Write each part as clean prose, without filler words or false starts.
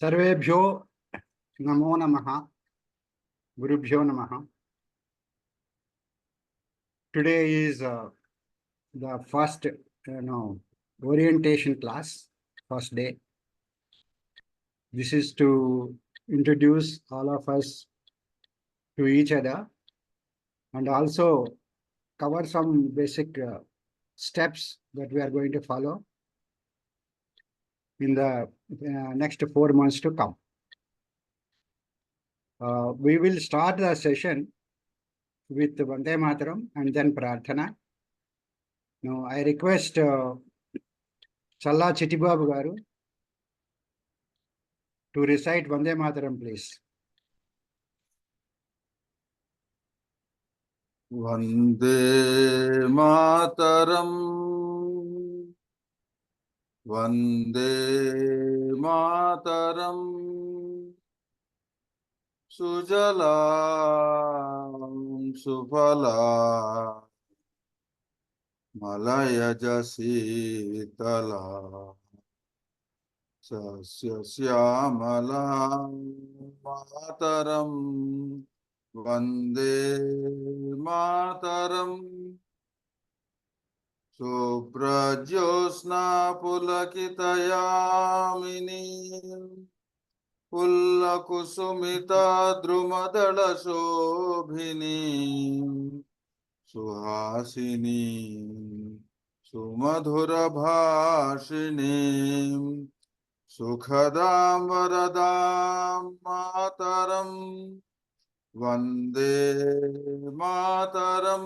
सर्वेभ्यो नमो नमः, गुरुभ्यो नमः. Today is the first orientation class, first day. This is to introduce all of us to each other and also cover some basic steps that we are going to follow in the next 4 months to come. We will start the session with Vande Mataram and then Prarthana. Now, I request Challa Chittibabu Garu to recite Vande Mataram, please. Vande Mataram, Vande Mataram, Sujalam Sufala, Malaya Sitala, Sasya Syamala Mataram, Vande Mataram, Suprajosna Pulakitayamini, Pullakusumita Drumadala Shobhini, Suhasini, Sumadhura Bhashini, Sukhadam Varadam Mataram, Vande Mataram,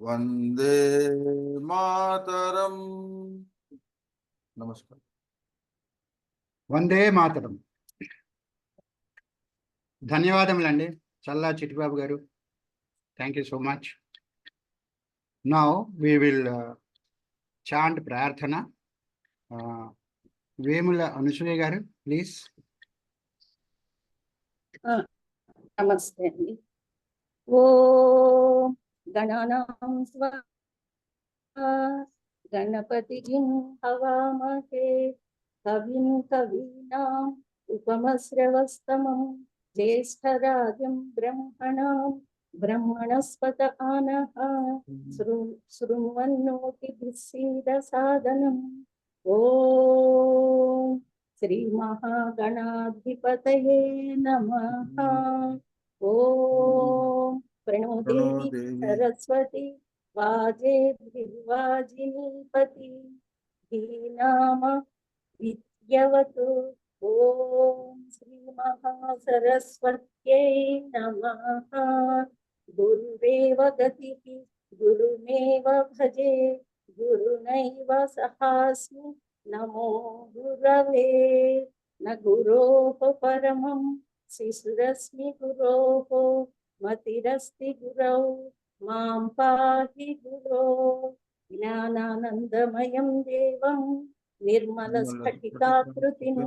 Vande Mataram. Namaskar. Vande Mataram. ధన్యవాదములండి చల్లా చిట్టిబాబు గారు. Thank you so much. Now we will chant Prarthana. Vemula Anasuya గారు, please. నమస్తే అండి. ఓం గణానాం స్వా గణపతిం హవామహే కవిం కవీనాం ఉపమశ్రవస్తమం జ్యేష్ఠరాజం బ్రహ్మణస్పత ఆనః శృణ్వన్నోతిభిः సీదసాదనం. ఓం శ్రీ మహాగణాధిపతయే నమః. ఓం ప్రణో దేవి సరస్వతి వాజేభిర్వాజినీపతి ధీనామ విద్యవతు. ఓం శ్రీ మహాసరస్వత్యై నమః. గురురేవ గతిః గురుమేవ భజే గురునైవ సహాస్మి నమో గురవే. న గురోః పరమం శిశురస్మి గురోః మతిరస్తి గురౌ మాం పాహి గురో. జ్ఞానానందమయం దేవం నిర్మల స్ఫటికాకృతిం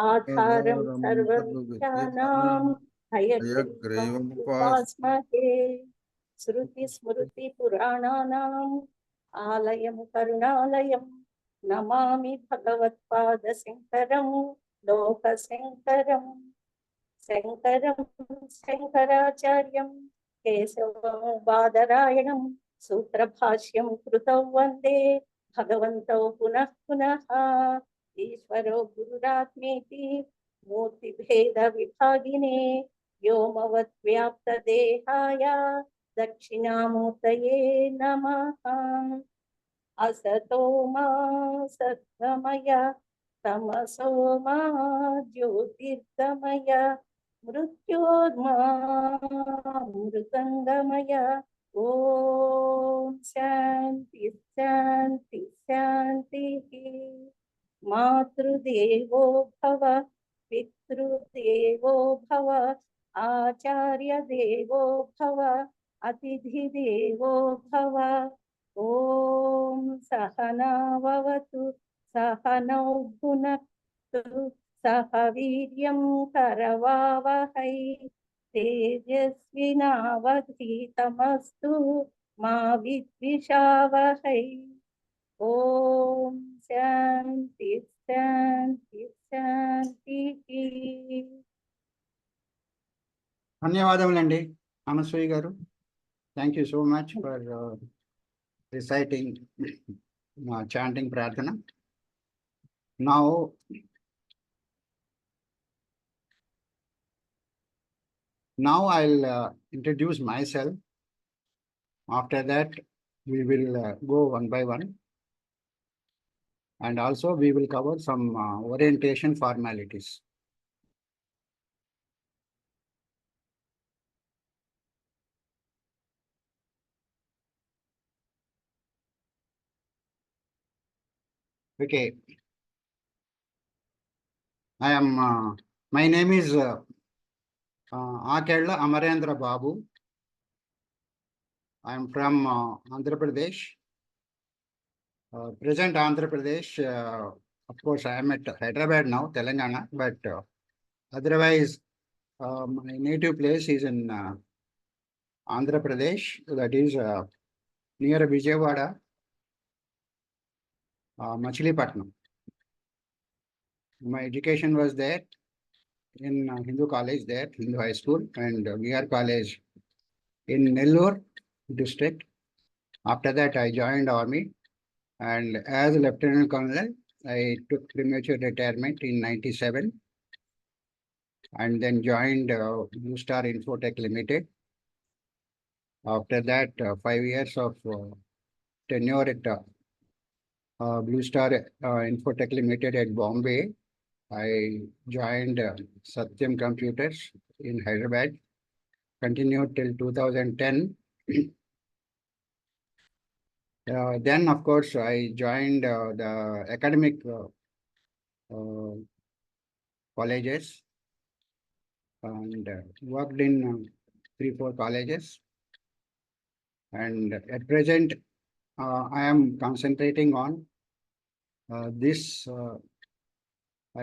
ఆధారం సర్వవిద్యానాం హయగ్రీవం ఉపాస్మహే. శృతి స్మృతి పురాణానాం ఆలయం కరుణాలయం నమామి భగవత్పాద శంకరం లోక శంకరం. శంకరాచార్యం కేశవం బాదరాయణం సూత్రభాష్యం కృతౌ వందే భగవంతౌ పునః పునః. ఈశ్వరో గురురాత్మేతి మూర్తిభేద విభాగినే వ్యోమవత్ వ్యాప్త దేహాయ దక్షిణామూర్తయే నమః. అసతో మా సత్వమయ తమసో మా జ్యోతిర్గమయ మృత్యోర్మా మృతంగమయ. ఓం శాంతి శాంతి శాంతి. మాతృదేవో భవ పితృదేవో భవ ఆచార్య దేవో భవ అతిథి దేవో భవ. ఓం సహనావతు సహనౌ భునక్తు సహ వీర్యం కరవావహై తేజస్వినావధీతమస్తు మా విద్విషావహై. ఓం శాంతి శాంతి శాంతికి. ధన్యవాదములండి అనసూయ గారు. Thank you so much for reciting chanting ప్రార్థన. Now I'll introduce myself. After that, we will go one by one. And also we will cover some orientation formalities. Okay. My name is Akella Amarendra Babu. I am from Andhra Pradesh. Present Andhra Pradesh. Of course, I am at Hyderabad now, Telangana, but otherwise, my native place is in Andhra Pradesh, that is near Vijayawada, Machilipatnam. My education was there in Hindu college there, Hindu high school, and VR college in Nellore district. After that, I joined army, and as Lieutenant Colonel, I took premature retirement in 97, and then joined Blue Star Infotech Limited. After that, 5 years of tenure at Blue Star Infotech Limited at Bombay. I joined Satyam Computers in Hyderabad, continued till 2010. Then, of course, I joined the academic colleges and worked in 3-4 colleges. And at present, I am concentrating on this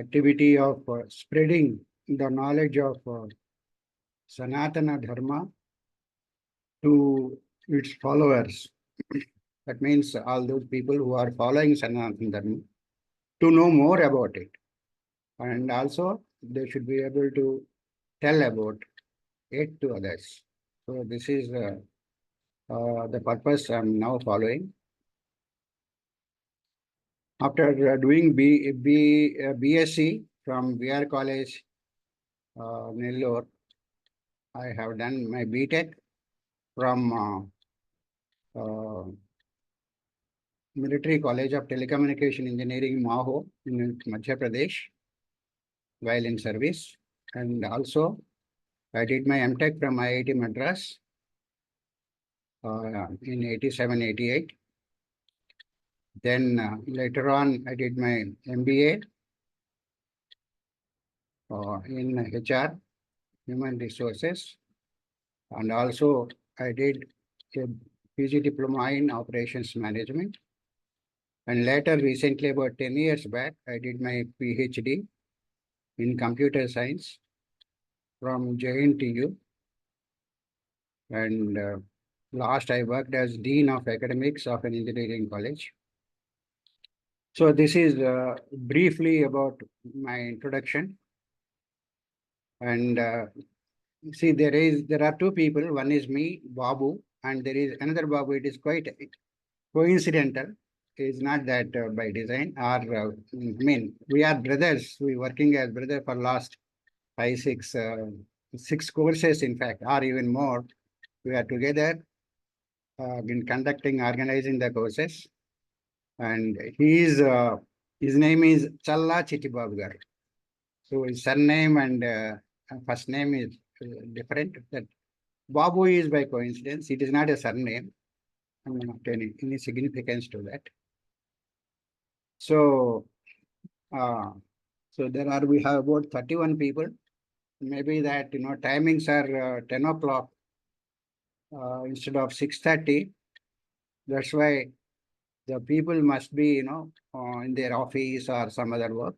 activity of spreading the knowledge of Sanatana Dharma to its followers. That means all those people who are following Sanatana Dharma to know more about it. And also, they should be able to tell about it to others. So this is the purpose I'm now following. After doing BSc from VR College, Nellore, I have done my BTech from Military College of Telecommunication Engineering, Maho, in Madhya Pradesh, while in service. And also, I did my MTech from IIT Madras in 87-88. Then later on, I did my MBA in HR, Human Resources. And also, I did a PG Diploma in Operations Management. And later, recently, about 10 years back, I did my PhD in Computer Science from JNTU. And last, I worked as Dean of Academics of an engineering college. So this is briefly about my introduction. And see, there are two people. One is me, Babu, and there is another Babu. It is quite coincidental. It's not that by design. Or I mean, we are brothers. We working as brother for last 6 courses, in fact, or even more. We are together in organizing the courses. And his name is Challa Chittibabu garu. So his surname and first name is different. That Babu is by coincidence. It is not a surname. I mean, not any significance to that. So, we have about 31 people. Maybe that, timings are 10 o'clock instead of 6:30. That's why the people must be, in their office or some other work.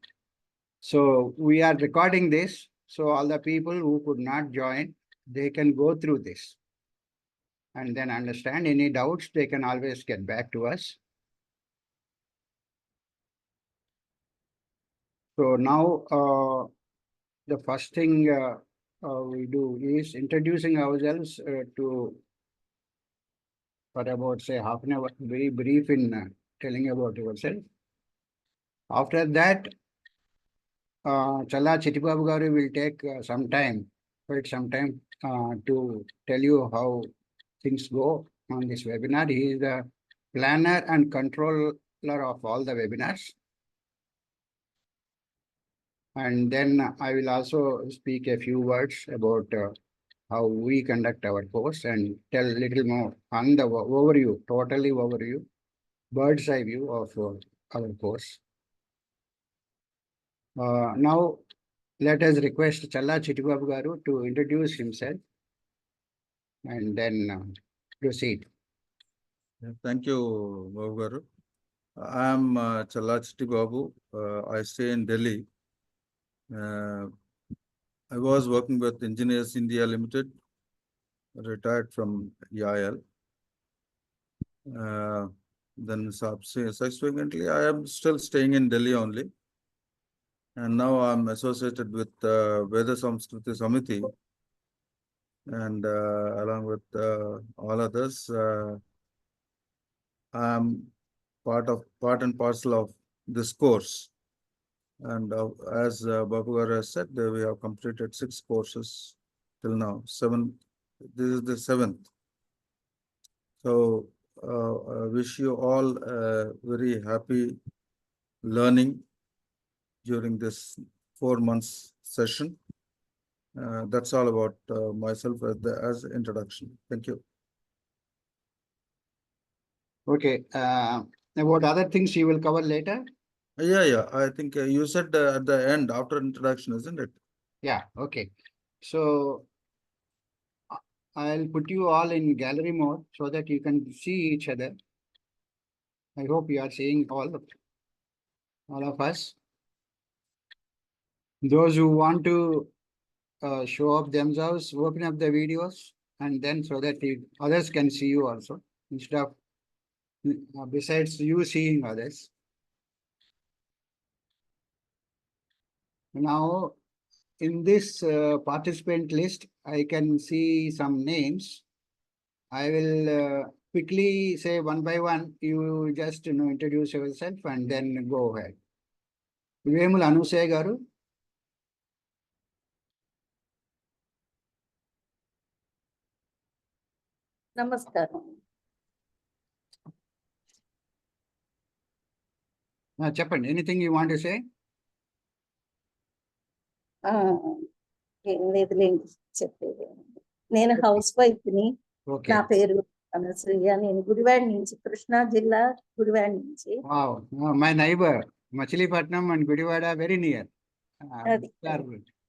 So we are recording this. So all the people who could not join, they can go through this and then understand. Any doubts, they can always get back to us. So now the first thing we do is introducing ourselves to for about say half an hour, very brief in telling about yourself. After that, Challa Chittibabu Garu will take quite some time to tell you how things go on this webinar. He is the planner and controller of all the webinars. And then I will also speak a few words about how we conduct our course and tell a little more on the overview, totally overview, bird's eye view of our course. Now, let us request Challa Chittibabu Garu to introduce himself and then proceed. Thank you, Babu Garu. I am Challa Chitti Babu. I stay in Delhi. I was working with Engineers India Limited, retired from EIL. Then subsequently, I am still staying in Delhi only. And now I'm associated with Veda Samskruti Samiti. And along with all others, I'm part and parcel of this course. And as Babu Garu has said, we have completed 6 courses till now. 7. This is the 7th. So I wish you all very happy learning during this 4 months session. That's all about myself as introduction. Thank you. Okay. About other things you will cover later? Yeah. I think you said at the end, after introduction, isn't it? Yeah. Okay. So I'll put you all in gallery mode so that you can see each other. I hope you are seeing all of us. Those who want to show up themselves, open up the videos, and then so that others can see you also, instead of besides you seeing others. Now, in this participant list, I can see some names. I will quickly say one by one. You just introduce yourself and then go ahead. Vemul Anusaya Garu. నమస్కారం. Chappan, anything you want to say? ఏం లేదులేండి చెప్పేది. నేను house వైఫ్ని. Okay. నా పేరు అనసూయ. నేను గుడివాడ నుంచి, కృష్ణా జిల్లా గుడివాడ నుంచి. Wow, my neighbor, Machilipatnam and Gudivada, very near. అది.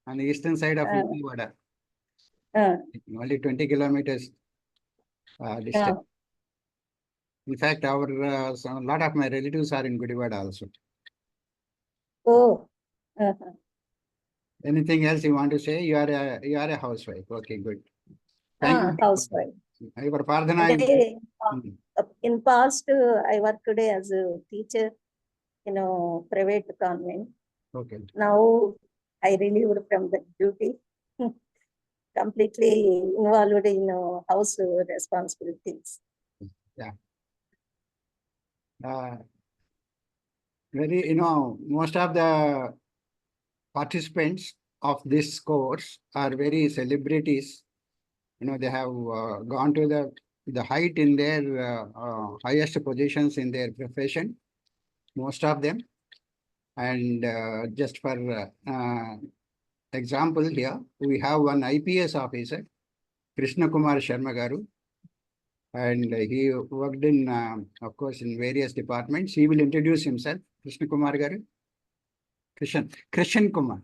On the eastern side of Gudivada. Only 20 kilometers distance. In fact, a lot of my relatives are in Gudivada also. Oh. Anything else you want to say? You are a housewife. Okay, good. Thank you. House wife. Your Pardhana. In past, I worked as a teacher in a private convent. Okay. Now I relieved from the duty, completely involved in house responsibilities. Yeah. Very, most of the participants of this course are very celebrities. They have gone to the height in their highest positions in their profession, most of them. And just for example here, we have one IPS officer, Krishna Kumar Sharma Garu, and he worked in, of course, in various departments. He will introduce himself. Krishna Kumar Garu. Krishan Kumar.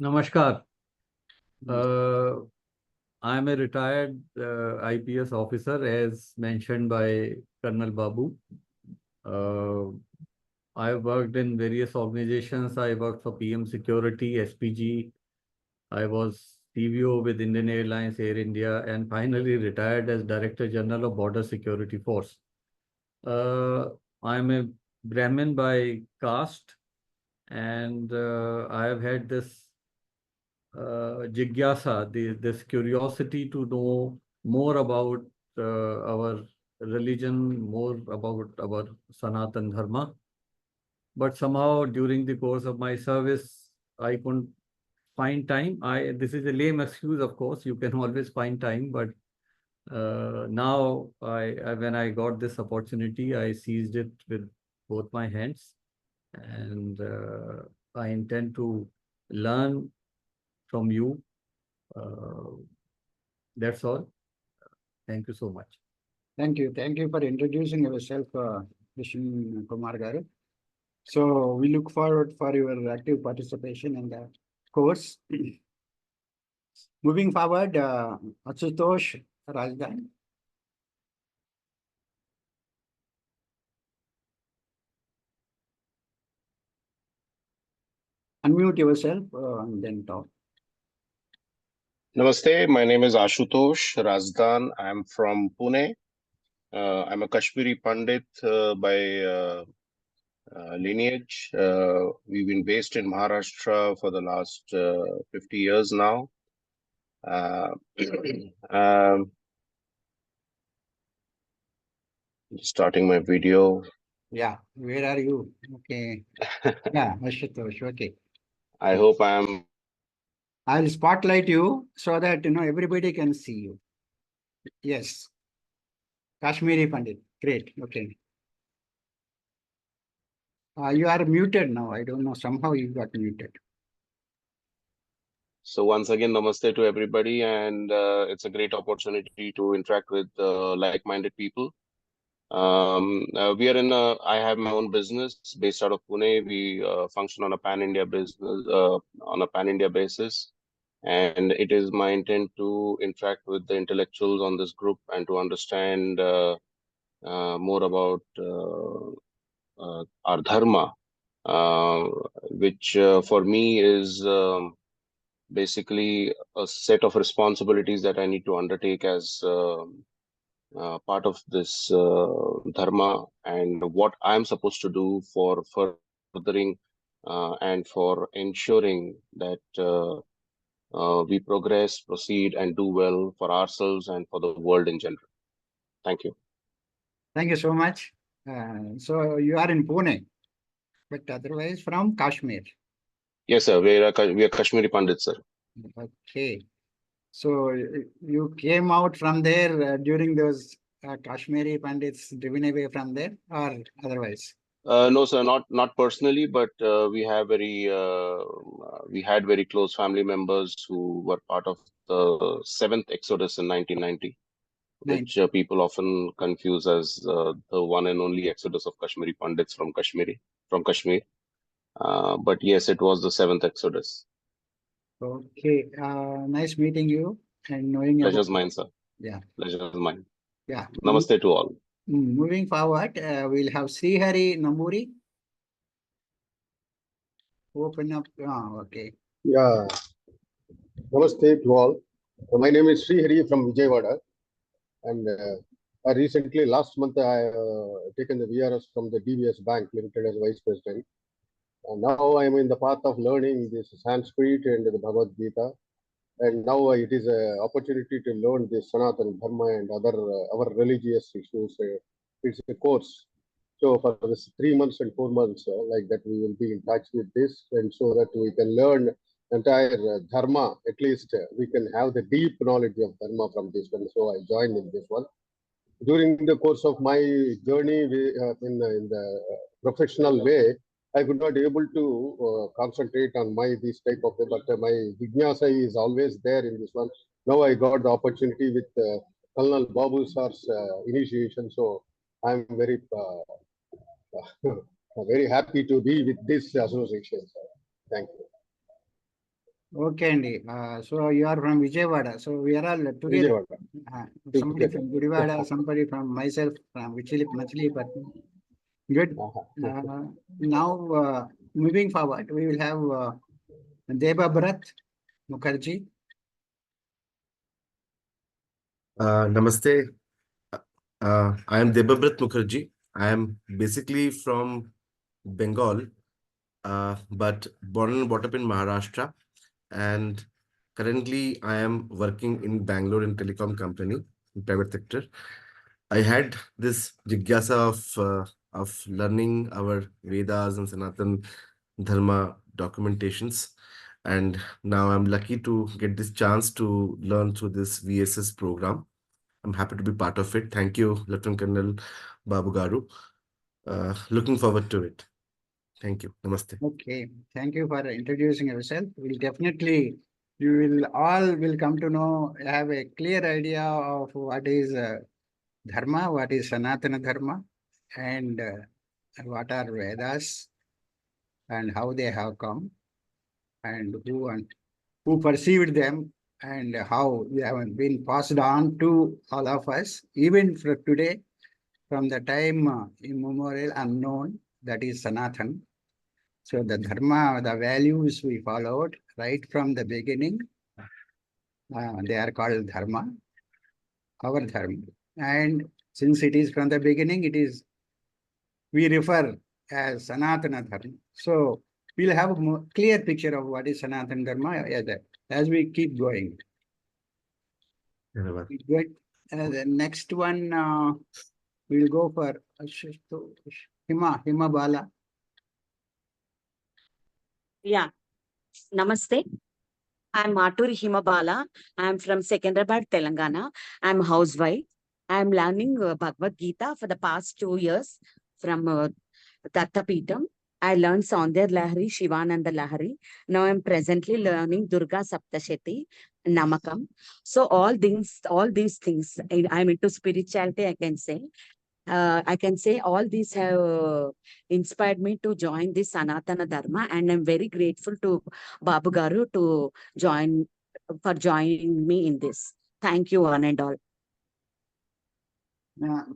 Namaskar. I am a retired IPS officer, as mentioned by Colonel Babu. I worked in various organizations. I worked for PM Security, SPG. I was CVO with Indian Airlines, Air India, and finally retired as Director General of Border Security Force. I am a Brahmin by caste, and I have had this jigyasa, this curiosity to know more about our religion, more about our Sanatan Dharma. But somehow during the course of my service, I couldn't find time. This is a lame excuse, of course. You can always find time, but now when I got this opportunity, I seized it with both my hands, and I intend to learn from you. That's all. Thank you so much. Thank you. Thank you for introducing yourself, Vishnu Kumar Garu. So we look forward for your active participation in the course. Moving forward, Ashutosh Rajdan. Unmute yourself and then talk. Namaste, my name is Ashutosh Razdan. I'm from Pune. I'm a Kashmiri Pandit by lineage. We've been based in Maharashtra for the last 50 years now. Starting my video. Yeah, where are you? Okay. Yeah, Ashutosh. Okay. I hope I'm. I'll spotlight you so that everybody can see you. Yes. Kashmiri Pandit. Great. Okay. You are muted now. I don't know. Somehow you got muted. So once again, namaste to everybody, and it's a great opportunity to interact with like-minded people. I have my own business based out of Pune. We function on a pan-India business, on a pan-India basis. And it is my intent to interact with the intellectuals on this group and to understand more about our dharma, which for me is basically a set of responsibilities that I need to undertake as part of this dharma, and what I'm supposed to do for furthering and for ensuring that we progress, proceed, and do well for ourselves and for the world in general. Thank you. Thank you so much. So you are in Pune, but otherwise from Kashmir. Yes, sir. We are Kashmiri Pandits, sir. Okay. So you came out from there during those Kashmiri Pandits driven away from there, or otherwise? No, sir, not personally, but we had very close family members who were part of the seventh Exodus in 1990, which people often confuse as the one and only Exodus of Kashmiri Pandits from Kashmir. But yes, it was the seventh Exodus. Okay. Nice meeting you and knowing about. Pleasure's mine, sir. Yeah. Pleasure's mine. Yeah. Namaste to all. Moving forward, we'll have Srihari Namuri. Open up. Okay. Yeah, namaste to all. My name is Srihari from Vijayawada, and I recently, last month, I taken the VRS from the DVS Bank Limited as Vice President. And now I am in the path of learning this Sanskrit and the Bhagavad Gita. And now it is an opportunity to learn this Sanatana Dharma and other our religious issues. It's a course. So for this 3 months and 4 months, like that, we will be in touch with this, and so that we can learn entire Dharma. At least we can have the deep knowledge of Dharma from this one. So I joined in this one. During the course of my journey in the professional way, I could not able to concentrate on this type of way, but my jignasa is always there in this one. Now I got the opportunity with Colonel Babu Sar's initiation, so I'm very very happy to be with this association. Thank you. Okay, Andy. So you are from Vijayawada. So we are all together. Somebody from Gudivada, somebody from myself from Machilipatnam. Good. Now, moving forward, we will have Debabrat Mukherjee. Namaste. I am Debabrat Mukherjee. I am basically from Bengal, but born and brought up in Maharashtra. And currently, I am working in Bangalore in telecom company, in private sector. I had this jigyasa of learning our Vedas and Sanatan Dharma documentations. And now I'm lucky to get this chance to learn through this VSS program. I'm happy to be part of it. Thank you, Lieutenant Colonel Babu Garu. Looking forward to it. Thank you. Namaste. Okay, thank you for introducing yourself. We'll definitely, you will all will come to know, have a clear idea of what is Dharma, what is Sanatana Dharma, and what are Vedas, and how they have come, and who perceived them, and how they have been passed on to all of us, even for today, from the time immemorial unknown, that is Sanatan. So the Dharma, the values we followed right from the beginning, they are called Dharma, our Dharma. And since it is from the beginning, we refer as Sanatana Dharma. So we'll have a more clear picture of what is Sanatana Dharma as we keep going. Dhanyavad. Good. The next one, we'll go for Hima Bala. Yeah, Namaste. I'm Maturi Himabala. I'm from Secunderabad, Telangana. I'm housewife. I'm learning Bhagavad Gita for the past 2 years from Dattapeetham. I learned Saundar Lahari, Shivananda Lahari. Now I'm presently learning Durga Saptashati, Namakam. So all these things, I'm into spirituality, I can say. I can say all these have inspired me to join this Sanatana Dharma, and I'm very grateful to Babu Garu to joining me in this. Thank you, one and all.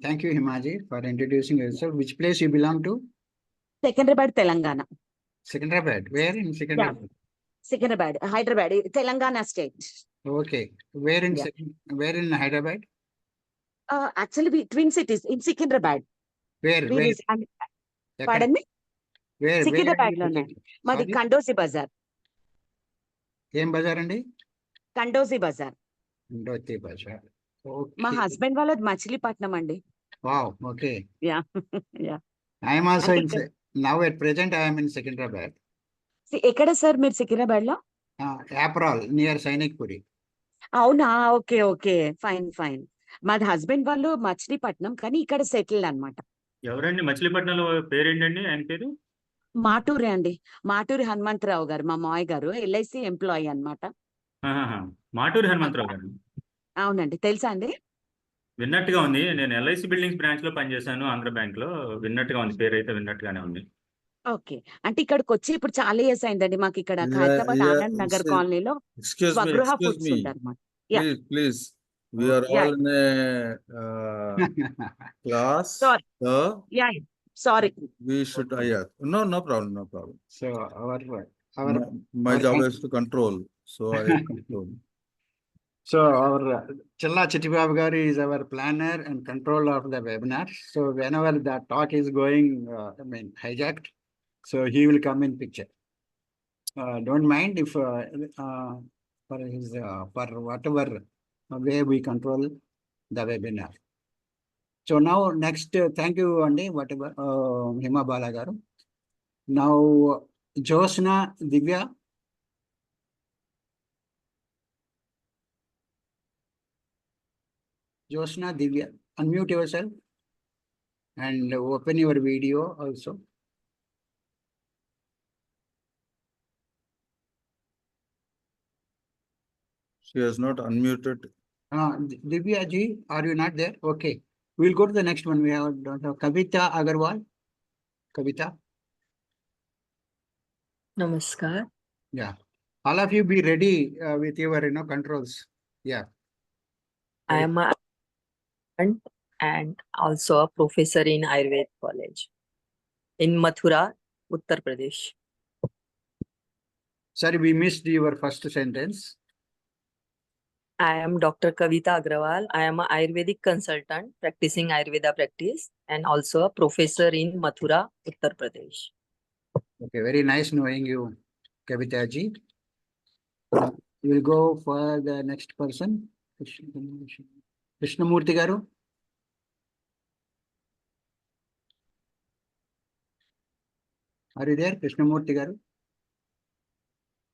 Thank you, Himaji, for introducing yourself. Which place you belong to? Secunderabad, Telangana. Secunderabad. Where in Secunderabad? Secunderabad, Hyderabad, Telangana state. Okay. Where in Yeah. Where in Hyderabad? Actually, we twin cities in Secunderabad. Where? We Where? reside. Pardon me? Where? Secunderabad లోనే. మాది Sorry? కండోసి Bazar. ఏం బజార్ అండి? కండోసి Bazar. Indoti Bazar. మా Okay. Husband వాళ్ళది మచిలీపట్నం అండి. Wow. Okay. Yeah. Yeah. I am also అంటే in ఇక్కడ- now at present I am in Secunderabad. ఎక్కడ సార్ మీరు సికింద్రాబాద్ లో? April near Sainik Puri. అవునా, ఓకే ఓకే, ఫైన్ ఫైన్. మాది హస్బెండ్ వాళ్ళు మచిలీపట్నం, కానీ ఇక్కడ సెటిల్ అన్నమాట. ఎవరండి మచిలీపట్నంలో పేరేంటండి ఆయన పేరు? మాటూరి అండి, మాటూరి హనుమంతరావు గారు, మా మాయ గారు ఎల్ఐసి ఎంప్లాయీ అన్నమాట. ఆహాహా. మాటూరి హనుమంతరావు గారు. అవునండి, తెలుసా అండి? విన్నట్టుగా ఉంది. నేను ఎల్ఐసి బిల్డింగ్స్ బ్రాంచ్ లో పనిచేశాను, ఆంధ్ర బ్యాంక్ లో. విన్నట్టుగా ఉంది, పేరు అయితే విన్నట్టుగానే ఉంది. ఓకే, అంటే ఇక్కడికి వచ్చి ఇప్పుడు చాలా ఇయర్స్ అయిందండి. మాకు ఇక్కడ హైదరాబాద్ ఆనంద్ నగర్ కాలనీలో Excuse me, Swagruha excuse foods me. ఉంటారు అన్నమాట. Yeah. Please. We are Yeah. all in a class. Sorry. So yeah sorry. we should, yeah. No problem, no problem. So our My our job con- is to control. So I control. So our Challa Chittibabu garu is our planner and controller of the webinar. So whenever the talk is going, hijacked, so he will come in picture. Don't mind if for whatever way we control the webinar. So now next, thank you, Andy, whatever, Hima Bala garu. Now Josna Divya. Josna Divya, unmute yourself and open your video also. She has not unmuted. Divya ji, are you not there? Okay. We'll go to the next one. We have Kavita Agarwal. Kavita. Namaskar. Yeah. All of you be ready with your controls. Yeah. I am a and also a professor in Ayurveda College in Mathura, Uttar Pradesh. Sorry, we missed your first sentence. I am Dr. Kavita Agrawal. I am a Ayurvedic consultant practicing Ayurveda practice and also a professor in Mathura, Uttar Pradesh. Okay, very nice knowing you, Kavita ji. Now, we will go for the next person. Krishnamurti garu. Are you there, Krishnamurti garu?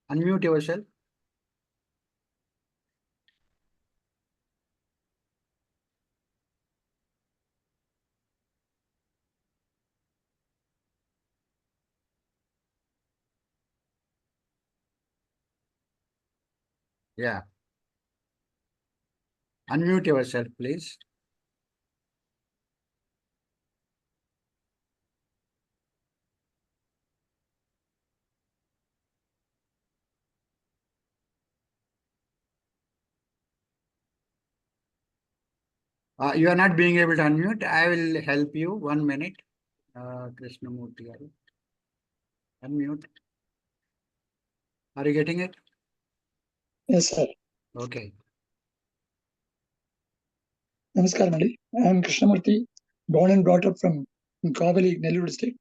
Unmute yourself. Yeah. Unmute yourself, please. You are not being able to unmute. I will help you. 1 minute. Krishnamurti garu. Unmute. Are you getting it? Yes, sir. Okay. Namaskar, Mali. I am Krishnamurti, born and brought up from Kavali, Nellore district.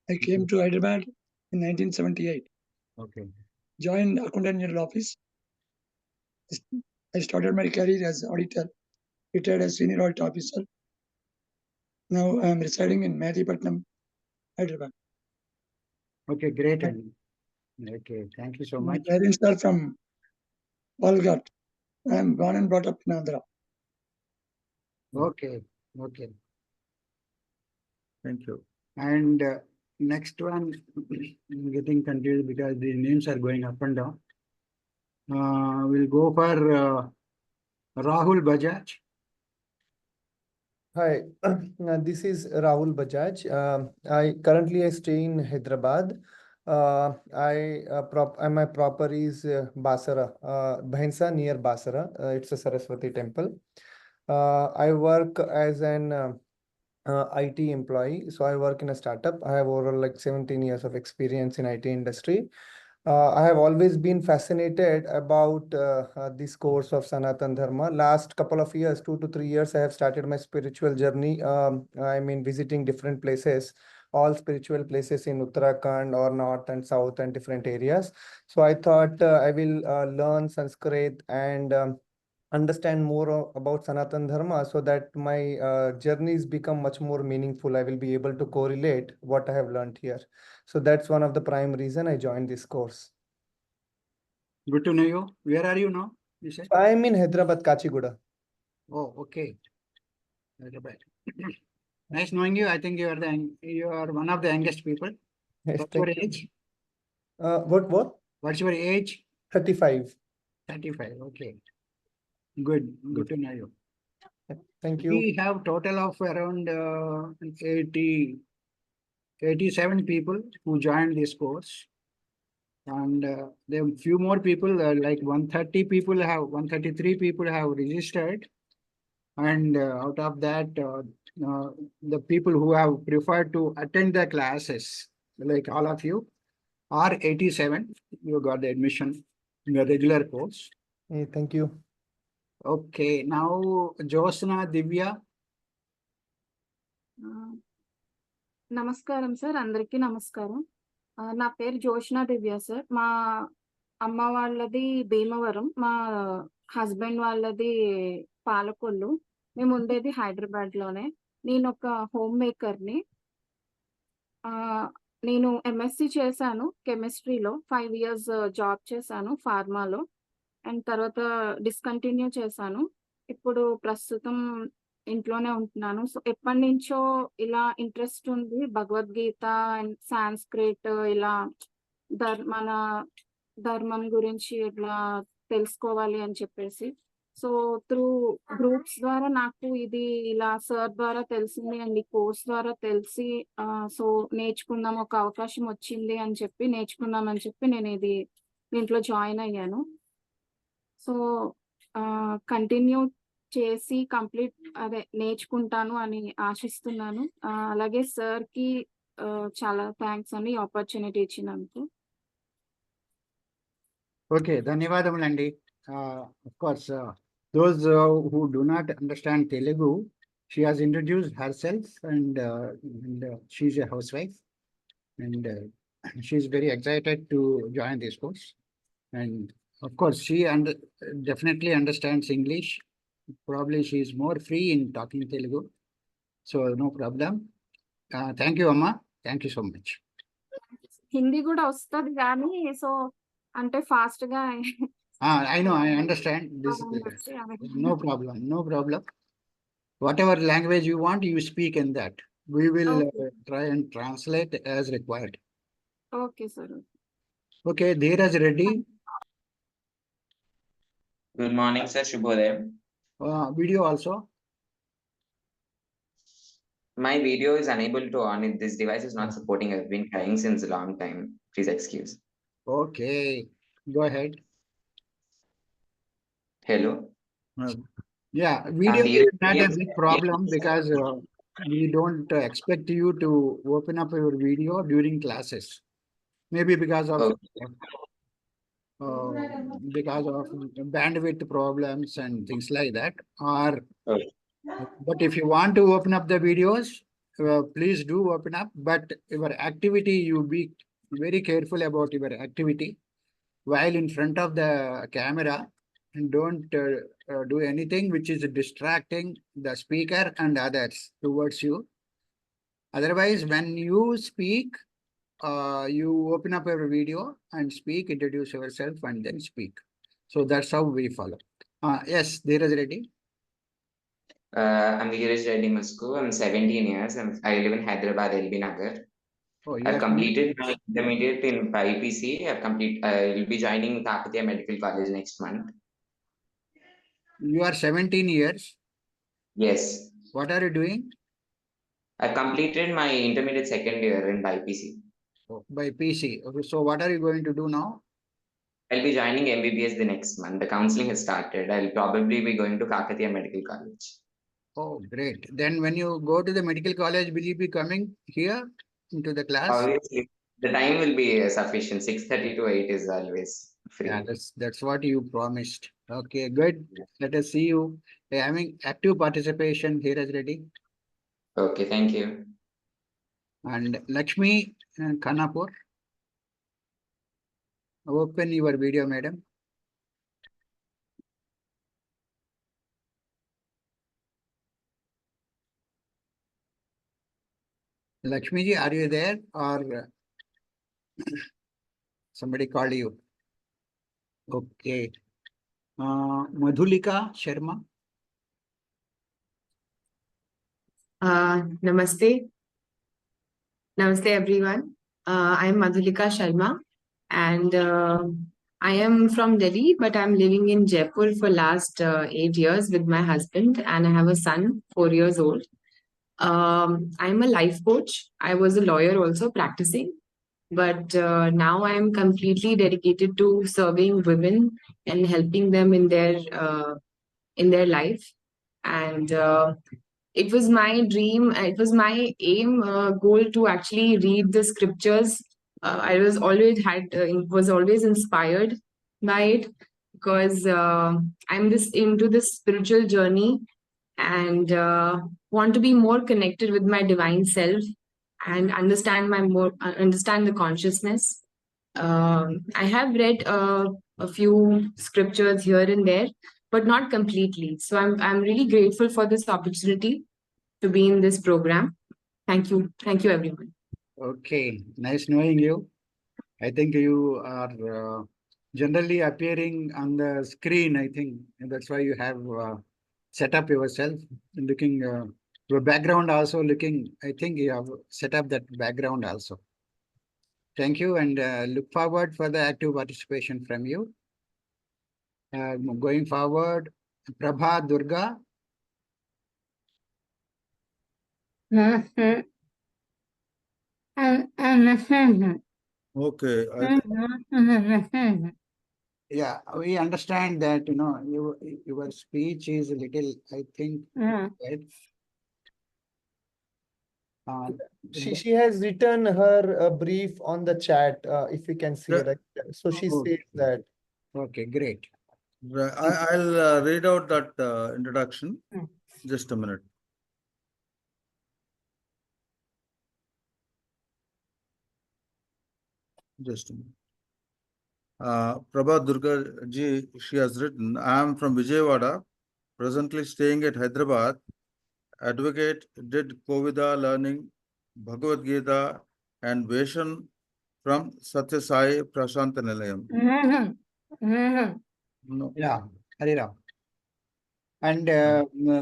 I came to Hyderabad in 1978. Okay. Joined Accountant General Office. I started my career as auditor, retired as senior audit officer. Now I am residing in Mehdipatnam, Hyderabad. Okay, great. Okay, thank you so My much. parents are from Walghat. I am born and brought up in Andhra. Okay, okay. Thank you. And next one, I'm getting confused because the names are going up and down. We'll go for Rahul Bajaj. Hi, this is Rahul Bajaj. I stay in Hyderabad. My proper is Basara, Bhainsa near Basara. It's a Saraswati temple. I work as an IT employee. So I work in a startup. I have overall like 17 years of experience in IT industry. I have always been fascinated about this course of Sanatan Dharma. Last couple of years, 2 to 3 years, I have started my spiritual journey. I mean, visiting different places, all spiritual places in Uttarakhand or north and south and different areas. So I thought I will learn Sanskrit and understand more about Sanatan Dharma so that my journeys become much more meaningful. I will be able to correlate what I have learned here. So that's one of the prime reason I joined this course. Good to know you. Where are you now? You said? I'm in Hyderabad, Kachiguda. Oh, okay. Hyderabad. Nice knowing you. I think you are one of the youngest people. Yes, What's your thank you. age? What? What's your age? 35. 35. Okay. Good. Good to know you. Thank you. We have total of around 87 people who joined this course. And there are few more people, like 133 people have registered. And out of that, the people who have preferred to attend the classes, like all of you, are 87. You got the admission in the regular course. Hey, thank you. Okay, now Josna Divya. నమస్కారం sir, అందరికీ నమస్కారం. నా పేరు జోష్నా దివ్య sir. మా అమ్మ వాళ్ళది భీమవరం, మా husband వాళ్ళది పాలకొల్లు. మేము ఉండేది హైదరాబాద్ లోనే. నేను ఒక హోమ్ మేకర్ని. నేను ఎంఎస్సి చేశాను కెమిస్ట్రీలో. 5 years జాబ్ చేశాను ఫార్మాలో. అండ్ తర్వాత డిస్కంటిన్యూ చేశాను. ఇప్పుడు ప్రస్తుతం ఇంట్లోనే ఉంటున్నాను. సో ఎప్పటి నుంచో ఇలా ఇంట్రెస్ట్ ఉంది భగవద్గీత అండ్ సాంస్క్రిట్, ఇలా మన ధర్మం గురించి ఇట్లా తెలుసుకోవాలి అని చెప్పేసి. సో త్రూ గ్రూప్స్ ద్వారా నాకు ఇది ఇలా సార్ ద్వారా తెలిసింది అండ్ ఈ కోర్స్ ద్వారా తెలిసి సో నేర్చుకుందాం, ఒక అవకాశం వచ్చింది అని చెప్పి నేర్చుకుందాం అని చెప్పి నేను దీంట్లో జాయిన్ అయ్యాను. సో కంటిన్యూ చేసి నేర్చుకుంటాను అని ఆశిస్తున్నాను. అలాగే సార్ కి చాలా థ్యాంక్స్ అండి, ఆపర్చునిటీ ఇచ్చినందుకు. Okay, ధన్యవాదములండి. Of course, those who do not understand Telugu, she has introduced herself and she's a housewife. And she's very excited to join this course. And of course, she definitely understands English. Probably she is more free in talking Telugu. So no problem. Thank you, Amma. Thank you so much. Hindi కూడా వస్తది కానీ so అంటే fast గా I know, I understand. This no problem, no problem. Whatever language you want, you speak in that. We will try and translate as required. Okay sir. Okay, Dheeraj Reddy. Good morning, sir. Shubhodaya. Video also. My video is unable to on it. This device is not supporting. I've been trying since a long time. Please excuse. Okay, go ahead. Hello. Yeah, video Dheeraj is not a Reddy. big problem because we don't expect you to open up your video during classes. Maybe because of bandwidth problems and things like that. Or but if you want to open up the videos, please do open up. But your activity, you be very careful about your activity while in front of the camera, and don't do anything which is distracting the speaker and others towards you. Otherwise, when you speak, you open up your video and speak, introduce yourself, and then speak. So that's how we follow. Yes, Dheeraj Reddy. I'm Dheeraj Reddy Musku. I'm 17 years. I live in Hyderabad, LB Nagar. Oh, I've completed my intermediate in BIPC. I'll be joining Kakatiya Medical College next month. You are 17 years. Yes. What are you doing? I've completed my intermediate second year in BIPC. Oh, by PC. Okay, so what are you going to do now? I'll be joining MBBS the next month. The counseling has started. I'll probably be going to Kakatiya Medical College. Oh, great. Then when you go to the medical college, will you be coming here into the class? Obviously, the time will be sufficient. 6:30 to 8 is always free. Yeah, that's what you promised. Okay, good. Let us see you having active participation here as ready. Okay, thank you. And Lakshmi Khanapur, open your video, madam. Lakshmi ji, are you there or somebody called you? Okay. Madhulika Sharma. Namaste. Namaste, everyone. I am Madhulika Sharma, and I am from Delhi, but I'm living in Jaipur for last 8 years with my husband, and I have a son, 4 years old. I'm a life coach. I was a lawyer also practicing, but now I am completely dedicated to serving women and helping them in their life. And it was my dream, it was my aim, goal to actually read the scriptures. I was always inspired by it because I'm into this spiritual journey and want to be more connected with my divine self and understand the consciousness. I have read a few scriptures here and there, but not completely. So I'm really grateful for this opportunity to be in this program. Thank you everyone. Okay, nice knowing you. I think you are generally appearing on the screen. I think that's why you have set up yourself, looking your background also looking. I think you have set up that background also. Thank you, and look forward for the active participation from you. Going forward, Prabha Durga. Okay. Yeah, we understand that, your speech is a little, I think, right? She has written her brief on the chat, if you can see, right? So she says that. Okay, great. I'll read out that introduction. Just a minute. Just a minute. Prabha Durga ji, she has written, I am from Vijayawada, presently staying at Hyderabad. Advocate, did Kovida learning, Bhagavad Gita and Veshan from Satya Sai Prashant Nilayam. No. Yeah, Hari Ram. And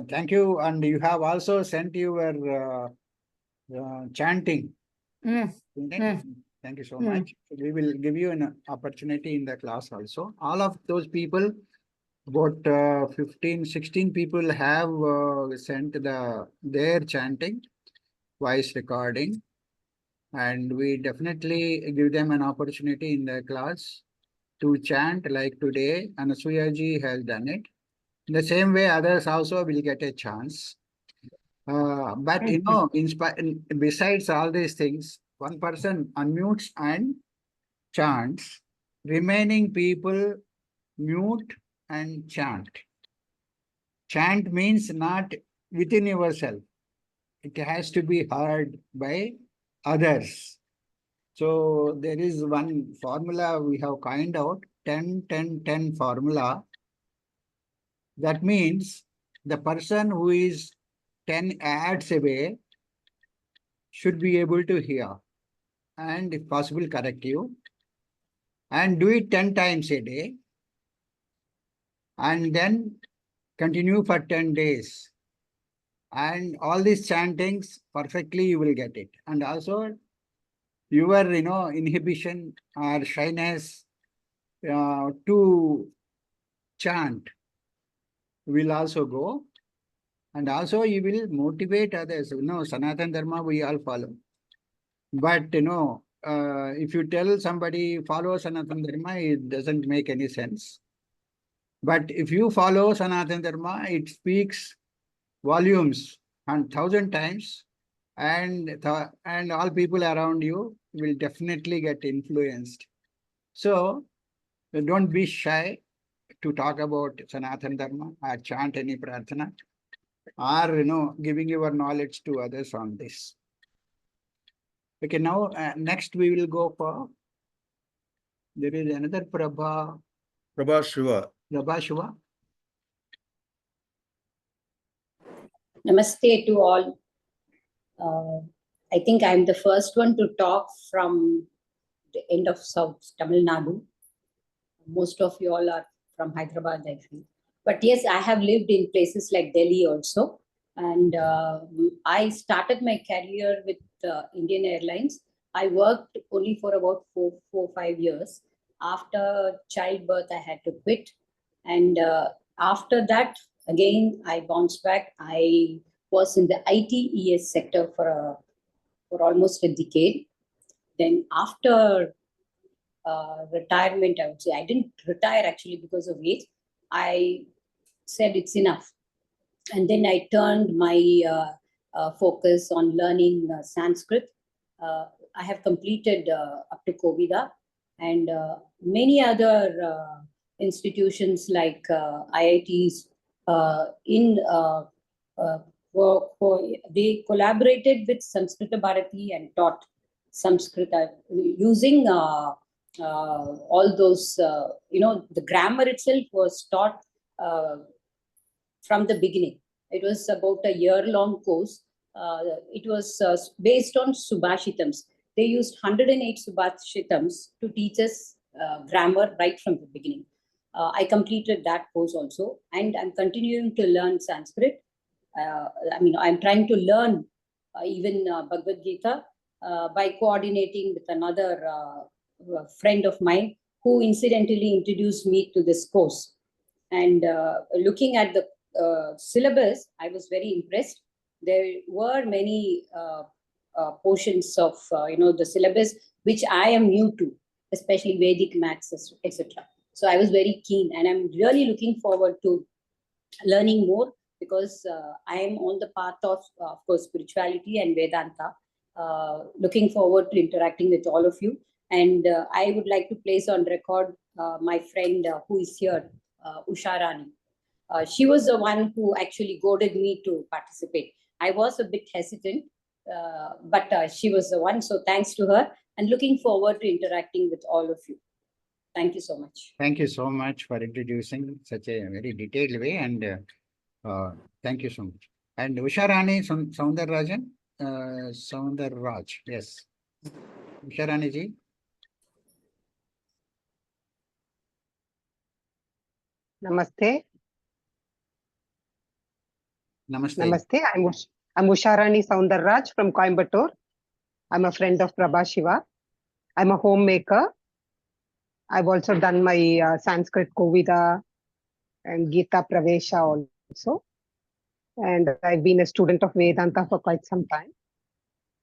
thank you. And you have also sent your chanting. Isn't it? Thank you so much. We will give you an opportunity in the class also. All of those people, about 15, 16 people have sent their chanting, voice recording, and we definitely give them an opportunity in the class to chant like today. Anasuya ji has done it. In the same way, others also will get a chance. But you know, besides all these things, one person unmutes and chants, remaining people mute and chant. Chant means not within yourself. It has to be heard by others. So there is one formula we have coined out, 10-10-10 formula. That means the person who is 10 ads away should be able to hear and if possible correct you, and do it 10 times a day and then continue for 10 days. And all these chantings perfectly you will get it. And also your inhibition or shyness to chant will also go. And also you will motivate others. Sanatana Dharma we all follow. But if you tell somebody follow Sanatana Dharma, it doesn't make any sense. But if you follow Sanatana Dharma, it speaks volumes and 1,000 times, and all people around you will definitely get influenced. So don't be shy to talk about Sanatana Dharma or chant any prarthana, or giving your knowledge to others on this. Okay, now next we will go for, there is another Prabha Shiva. Prabha Shiva. Namaste to all. I think I'm the first one to talk from the end of South Tamil Nadu. Most of you all are from Hyderabad, I feel. But yes, I have lived in places like Delhi also. And I started my career with Indian Airlines. I worked only for about 5 years. After childbirth, I had to quit. And after that, again, I bounced back. I was in the ITES sector for almost a decade. Then after retirement, I would say, I didn't retire actually because of age. I said it's enough. And then I turned my focus on learning Sanskrit. I have completed up to Kovida, and many other institutions like IITs they collaborated with Samskrita Bharati and taught Sanskrit using all those, the grammar itself was taught from the beginning. It was about a year-long course. It was based on Subhashitams. They used 108 Subhashitams to teach us grammar right from the beginning. I completed that course also, and I'm continuing to learn Sanskrit. I'm trying to learn even Bhagavad Gita by coordinating with another friend of mine who incidentally introduced me to this course. And looking at the syllabus, I was very impressed. There were many portions of the syllabus which I am new to, especially Vedic maths, etc. So I was very keen, and I'm really looking forward to learning more, because I am on the path of course, spirituality and Vedanta. Looking forward to interacting with all of you. And I would like to place on record my friend who is here, Usha Rani. She was the one who actually goaded me to participate. I was a bit hesitant, but she was the one. So thanks to her, and looking forward to interacting with all of you. Thank you so much. Thank you so much for introducing such a very detailed way, and thank you so much. And Usharani Soundarrajan, Soundarraj, yes. Usharani ji. Namaste. Namaste. Namaste. I'm Usharani Soundarraj from Coimbatore. I'm a friend of Prabha Shiva. I'm a homemaker. I've also done my Sanskrit Kovida and Gita Pravesha also. And I've been a student of Vedanta for quite some time.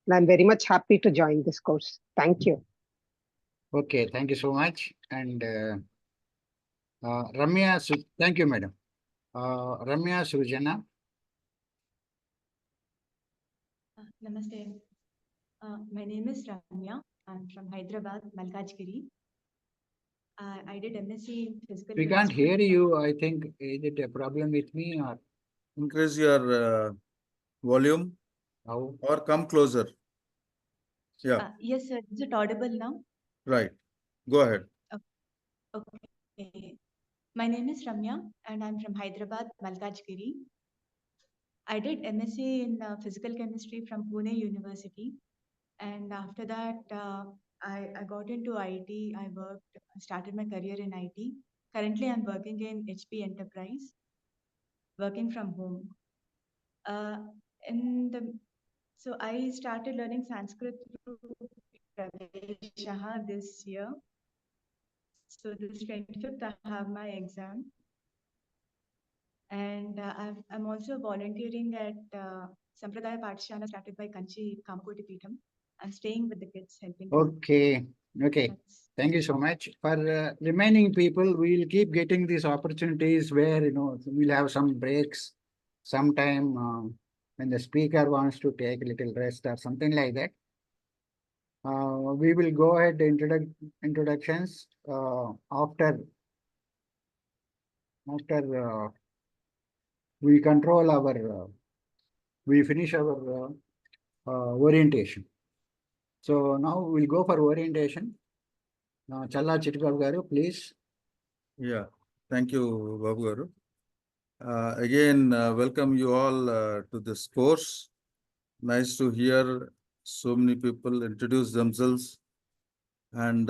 And I'm very much happy to join this course. Thank you. Okay, thank you so much. And Ramya, thank you, madam. Ramya Sujana. Namaste. My name is Ramya. I'm from Hyderabad, Malkajgiri. I did MSc in physical We can't chemistry. hear you. I think, is it a problem with me or? Increase your volume or come closer. Yeah, Yes, sir. Is it audible now? right. Go ahead. Okay. My name is Ramya and I'm from Hyderabad, Malkajgiri. I did MSc in physical chemistry from Pune University. And after that, I got into IT. I started my career in IT. Currently, I'm working in HP Enterprise, working from home. So I started learning Sanskrit through Pravesha this year. So this 25th, I have my exam. And I'm also volunteering at Sampradaya Pathshala started by Kanchi Kamakoti Peetham. I'm staying with the kids, helping them. Okay, okay. Thank you so much. For remaining people, we will keep getting these opportunities where, we'll have some breaks, sometime when the speaker wants to take a little rest or something like that. We will go ahead introductions after we control we finish our orientation. So now we'll go for orientation. Challa Chittibabu garu, please. Yeah, thank you, Babu garu. Again, welcome you all to this course. Nice to hear so many people introduce themselves and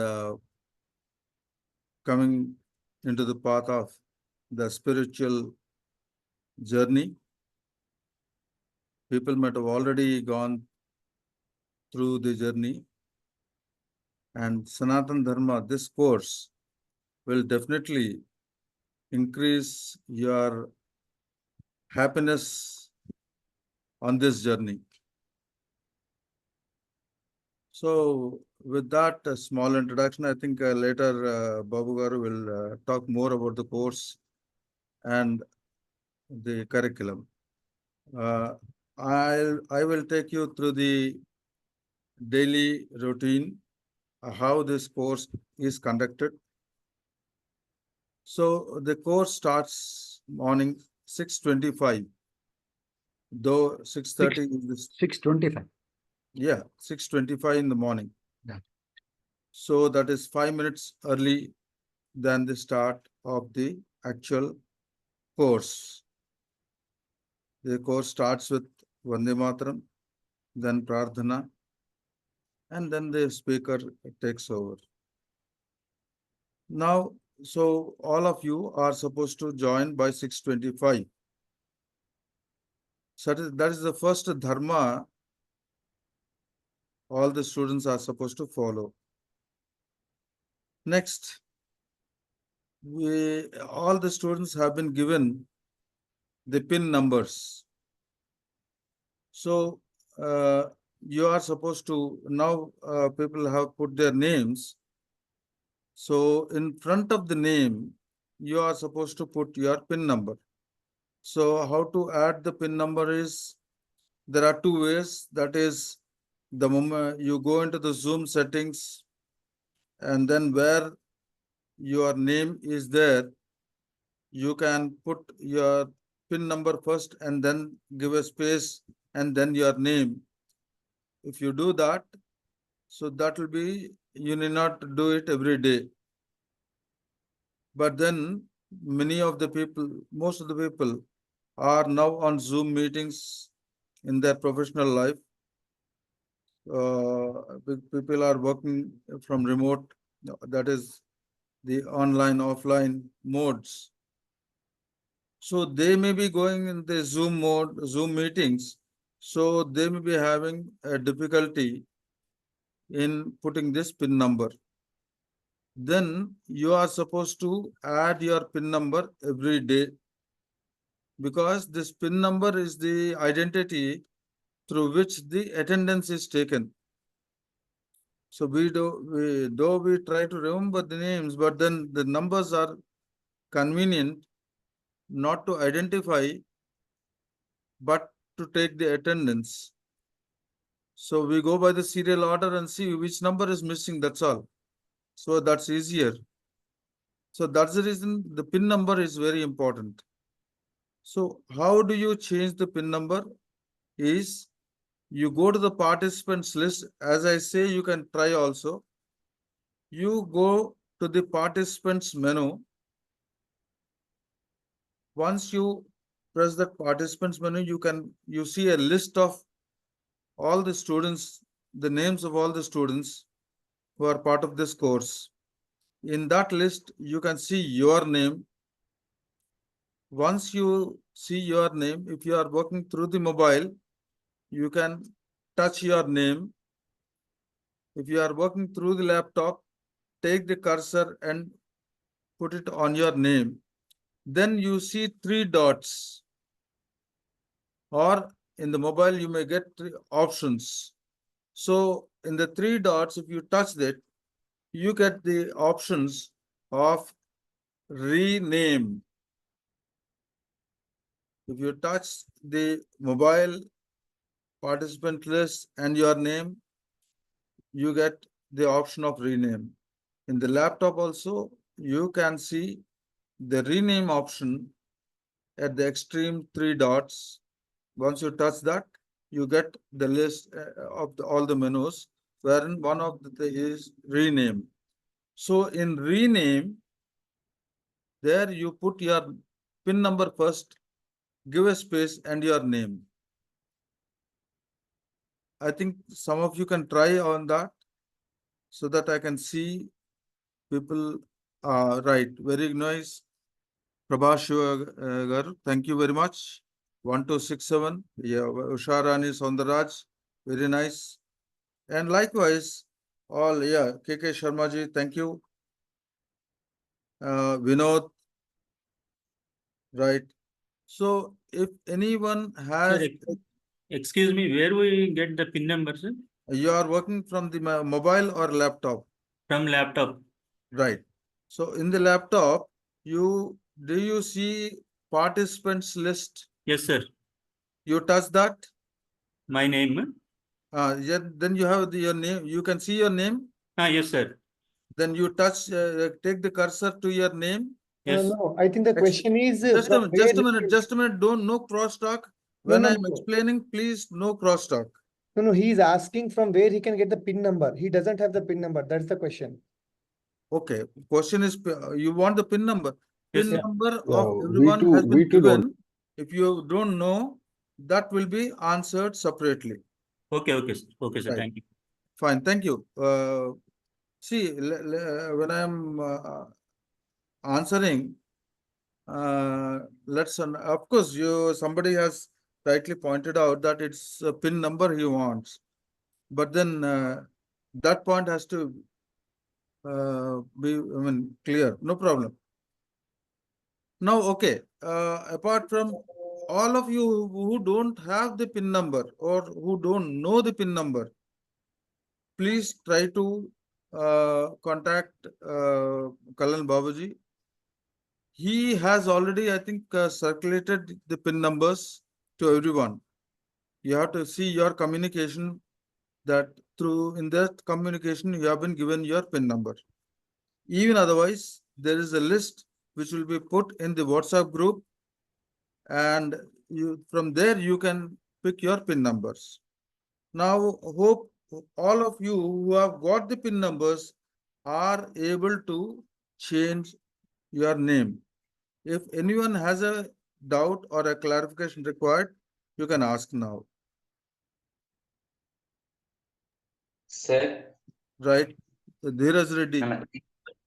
coming into the path of the spiritual journey. People might have already gone through the journey. And Sanatan Dharma, this course will definitely increase your happiness on this journey. So with that small introduction, I think later Babu garu will talk more about the course and the curriculum. I will take you through the daily routine, how this course is conducted. So the course starts morning 6:25, though 6:30 is 6:25. Yeah, 6:25 in the morning. Yeah. So that is 5 minutes early than the start of the actual course. The course starts with Vande Mataram, then Prarthana, and then the speaker takes over. Now, so all of you are supposed to join by 6:25. So that is the first dharma all the students are supposed to follow. Next, all the students have been given the pin numbers. So you are supposed to, now people have put their names. So in front of the name, you are supposed to put your pin number. So how to add the pin number is, there are two ways. That is, the moment you go into the Zoom settings and then where your name is there, you can put your pin number first and then give a space and then your name. If you do that, So that will be, you need not do it every day. But then many of the people, most of the people are now on Zoom meetings in their professional life. People are working from remote, that is the online, offline modes. So they may be going in the Zoom mode, Zoom meetings. So they may be having a difficulty in putting this PIN number. Then you are supposed to add your PIN number every day, because this PIN number is the identity through which the attendance is taken. So though we try to remember the names, but then the numbers are convenient not to identify, but to take the attendance. So we go by the serial order and see which number is missing, that's all. So that's easier. So that's the reason the PIN number is very important. So how do you change the PIN number? Is you go to the participants list. As I say, you can try also. You go to the participants menu. Once you press the participants menu, you see a list of all the students, the names of all the students who are part of this course. In that list, you can see your name. Once you see your name, if you are working through the mobile, you can touch your name. If you are working through the laptop, take the cursor and put it on your name. Then you see 3 dots. Or in the mobile, you may get 3 options. So in the 3 dots, if you touch that, you get the options of rename. If you touch the mobile participant list and your name, you get the option of rename. In the laptop also, you can see the rename option at the extreme 3 dots. Once you touch that, you get the list of all the menus, wherein one of the is rename. So in rename, there you put your PIN number first, give a space and your name. I think some of you can try on that so that I can see people. Right, very nice. Prabhashiva, thank you very much. 1267, yeah, Usharani Saundaraj, very nice. And likewise, all, yeah, KK Sharmaji, thank you. Vinod, right. So if anyone has... Sir, excuse me, where we get the PIN number, sir? You are working from the mobile or laptop? From laptop. Right. So in the laptop, do you see participants list? Yes, sir. You touch that? My name? Yeah, then you have your name. You can see your name? Yes, sir. Then you touch, take the cursor to your name. Yes. No, I think the question is Just a minute. Don't, no crosstalk. When I'm No. explaining, please, no crosstalk. No, he is asking from where he can get the PIN number. He doesn't have the PIN number. That's the question. Okay. Question is, you want the PIN number. PIN number Yeah, of everyone has been we too given. don't. If you don't know, that will be answered separately. Okay, okay, sir. Right. Thank you. Fine, thank you. See, when I'm answering, of course, somebody has rightly pointed out that it's a PIN number he wants, but then that point has to be, clear. No problem. Now, okay. Apart from all of you who don't have the PIN number or who don't know the PIN number, please try to contact Kalan Babaji. He has already, I think, circulated the PIN numbers to everyone. You have to see your communication, that in that communication you have been given your PIN number. Even otherwise, there is a list which will be put in the WhatsApp group, and from there you can pick your PIN numbers. Now, hope all of you who have got the PIN numbers are able to change your name. If anyone has a doubt or a clarification required, you can ask now. Sir, Right? Dheeraj Reddy.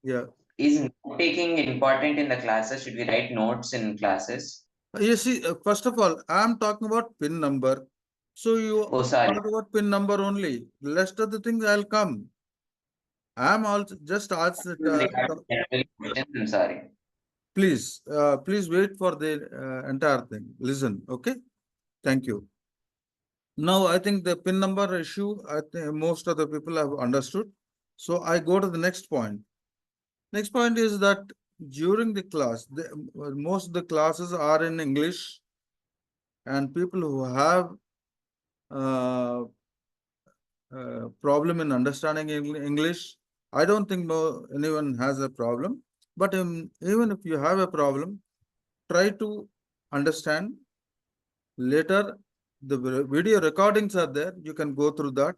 Yeah. is note taking important in the classes? Should we write notes in classes? You see, first of all, I'm talking about PIN number. So you sorry. talk about PIN number only. The rest of the things I'll come. I'm also just asked that. I'm sorry. Please, please wait for the entire thing. Listen, okay? Thank you. Now, I think the PIN number issue, I think most of the people have understood. So I go to the next point. Next point is that during the class, most of the classes are in English, and people who have problem in understanding English, I don't think anyone has a problem. But even if you have a problem, try to understand. Later, the video recordings are there. You can go through that.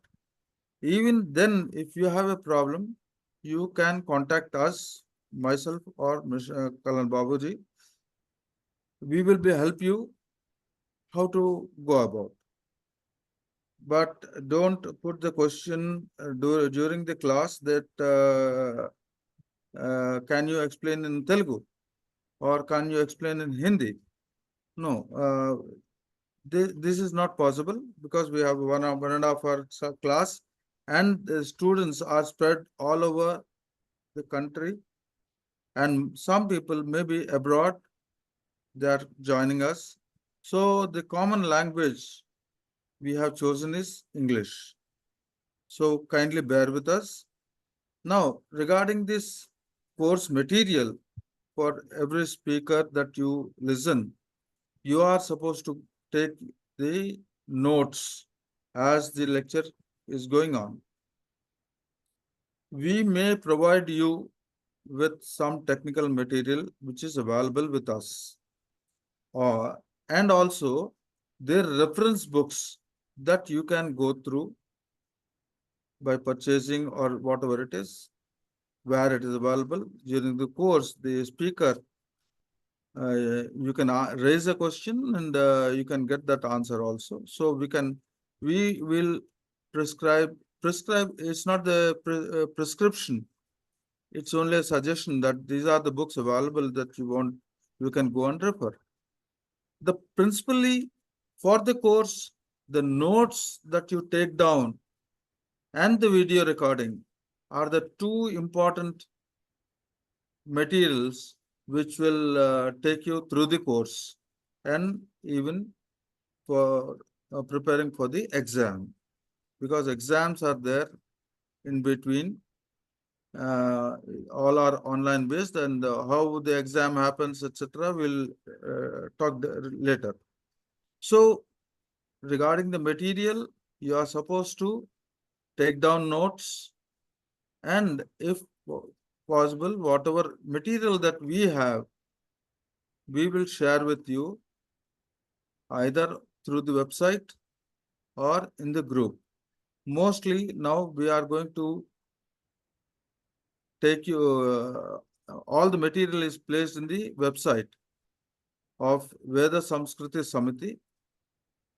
Even then, if you have a problem, you can contact us, myself or Mr. Kalan Babuji. We will help you how to go about. But don't put the question during the class that can you explain in Telugu or can you explain in Hindi? No, this is not possible because we have one and a half hour class and the students are spread all over the country and some people may be abroad, they are joining us. So the common language we have chosen is English. So kindly bear with us. Now, regarding this course material for every speaker that you listen, you are supposed to take the notes as the lecture is going on. We may provide you with some technical material which is available with us. And also their reference books that you can go through by purchasing or whatever it is, where it is available. During the course, the speaker, you can raise a question and you can get that answer also. So we will prescribe it's not the prescription. It's only a suggestion that these are the books available that you can go and refer. Principally for the course, the notes that you take down and the video recording are the two important materials which will take you through the course and even for preparing for the exam, because exams are there in between. All are online based, and how the exam happens, etc. We'll talk later. So regarding the material, you are supposed to take down notes, and if possible, whatever material that we have, we will share with you either through the website or in the group. Mostly now we are going to take you, all the material is placed in the website of Veda Samskruti Samiti.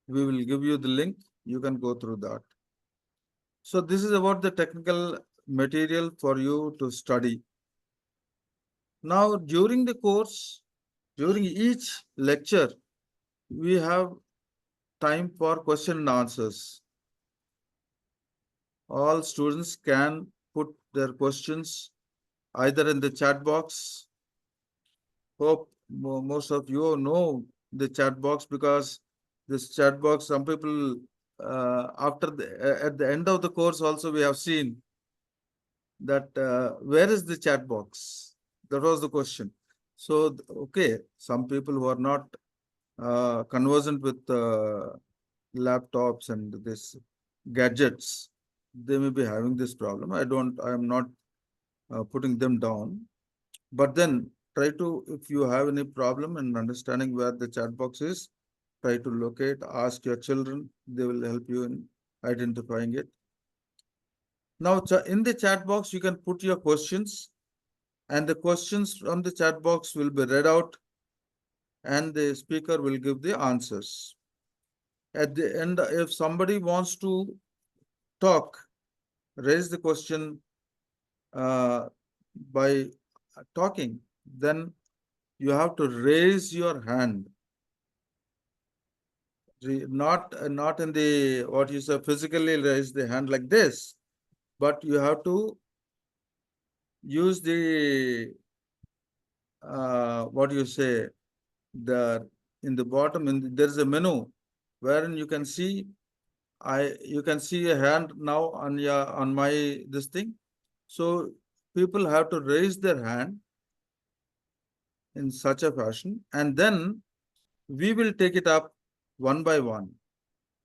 We will give you the link. You can go through that. So this is about the technical material for you to study. Now, during the course, during each lecture, we have time for question and answers. All students can put their questions either in the chat box. Hope most of you know the chat box, because this chat box, some people at the end of the course also we have seen that where is the chat box? That was the question. So, okay, some people who are not conversant with laptops and this gadgets, they may be having this problem. I am not putting them down, but then try to, if you have any problem in understanding where the chat box is, try to locate, ask your children, they will help you in identifying it. Now, in the chat box, you can put your questions, and the questions from the chat box will be read out, and the speaker will give the answers. At the end, if somebody wants to talk, raise the question by talking, then you have to raise your hand. Not in the what you say physically raise the hand like this, but you have to use the what you say in the bottom there's a menu wherein you can see you can see a hand now on my this thing. So people have to raise their hand in such a fashion, and then we will take it up one by one.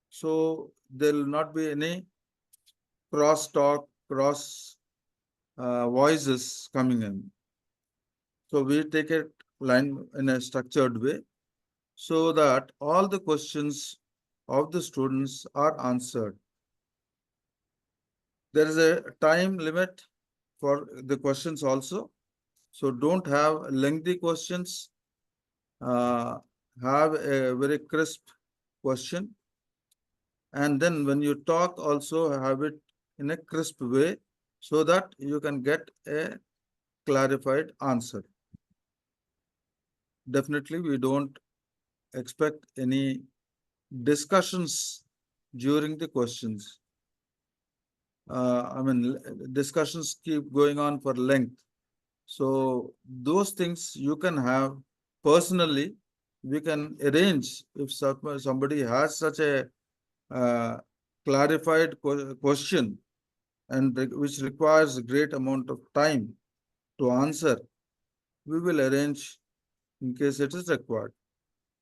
So there will not be any cross talk, cross voices coming in. So we take it line in a structured way so that all the questions of the students are answered. There is a time limit for the questions also. So don't have lengthy questions. Have a very crisp question. And then when you talk, also have it in a crisp way so that you can get a clarified answer. Definitely, we don't expect any discussions during the questions. I mean, discussions keep going on for length. So those things you can have personally. We can arrange if somebody has such a clarified question and which requires a great amount of time to answer. We will arrange in case it is required.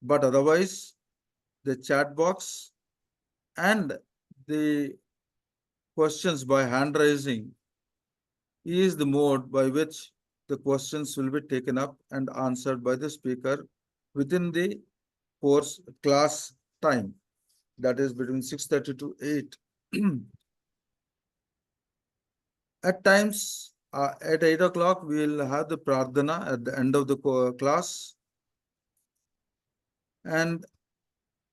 But otherwise, the chat box and the questions by hand raising is the mode by which the questions will be taken up and answered by the speaker within the course class time, that is between 6:30 to 8. At times, at 8 o'clock, we will have the pradhana at the end of the class. And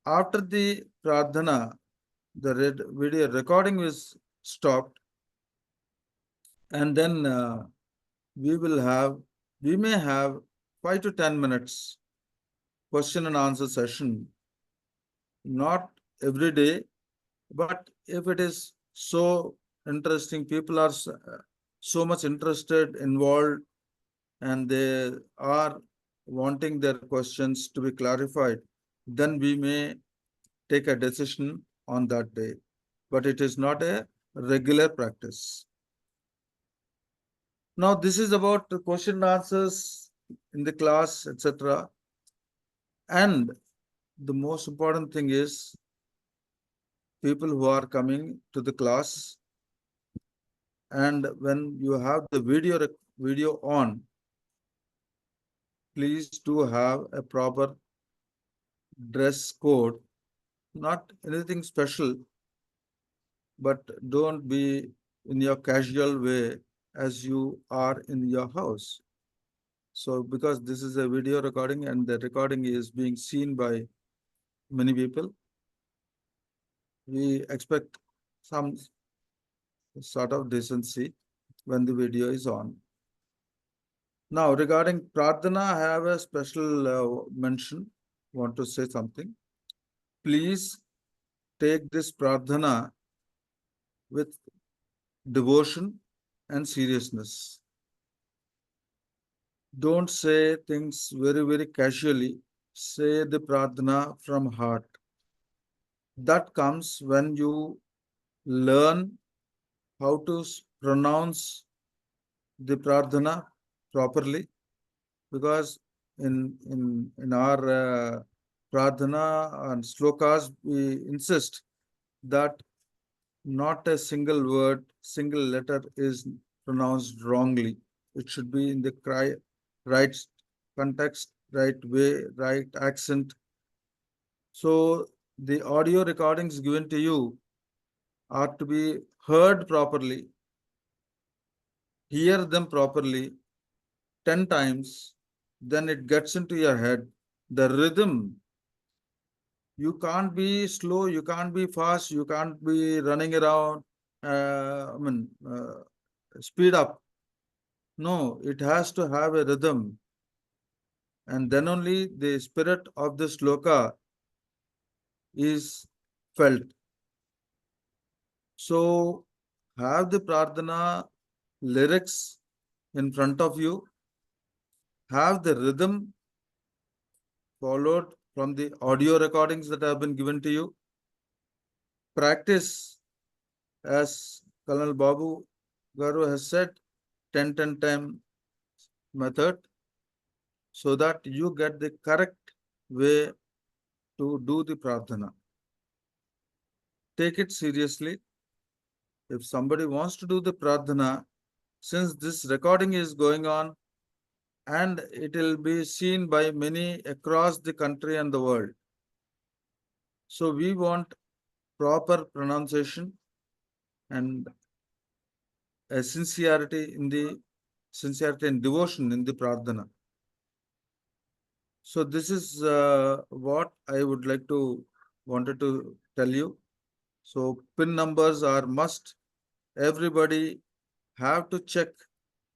after the pradhana, the video recording is stopped. And then we may have 5 to 10 minutes question and answer session. Not every day, but if it is so interesting, people are so much interested, involved, and they are wanting their questions to be clarified, then we may take a decision on that day. But it is not a regular practice. Now, this is about the question and answers in the class, etc. And the most important thing is people who are coming to the class, and when you have the video on, please do have a proper dress code, not anything special, but don't be in your casual way as you are in your house. So because this is a video recording and the recording is being seen by many people, we expect some sort of decency when the video is on. Now, regarding Pradhana, I have a special mention, want to say something. Please take this Pradhana with devotion and seriousness. Don't say things very, very casually. Say the Pradhana from heart. That comes when you learn how to pronounce the Pradhana properly, because in our Pradhana and slokas, we insist that not a single word, single letter is pronounced wrongly. It should be in the right context, right way, right accent. So the audio recordings given to you are to be heard properly hear them properly 10 times, then it gets into your head. The rhythm, you can't be slow, you can't be fast, you can't be running around, speed up. No, it has to have a rhythm. And then only the spirit of the sloka is felt. So have the Prarthana lyrics in front of you, have the rhythm followed from the audio recordings that have been given to you. Practice, as Colonel Babu Garu has said, 10-10-10 method, so that you get the correct way to do the Prarthana. Take it seriously. If somebody wants to do the Prarthana, since this recording is going on and it will be seen by many across the country and the world. So we want proper pronunciation and a sincerity and devotion in the Prarthana. So this is what I would like to wanted to tell you. So PIN numbers are must. Everybody have to check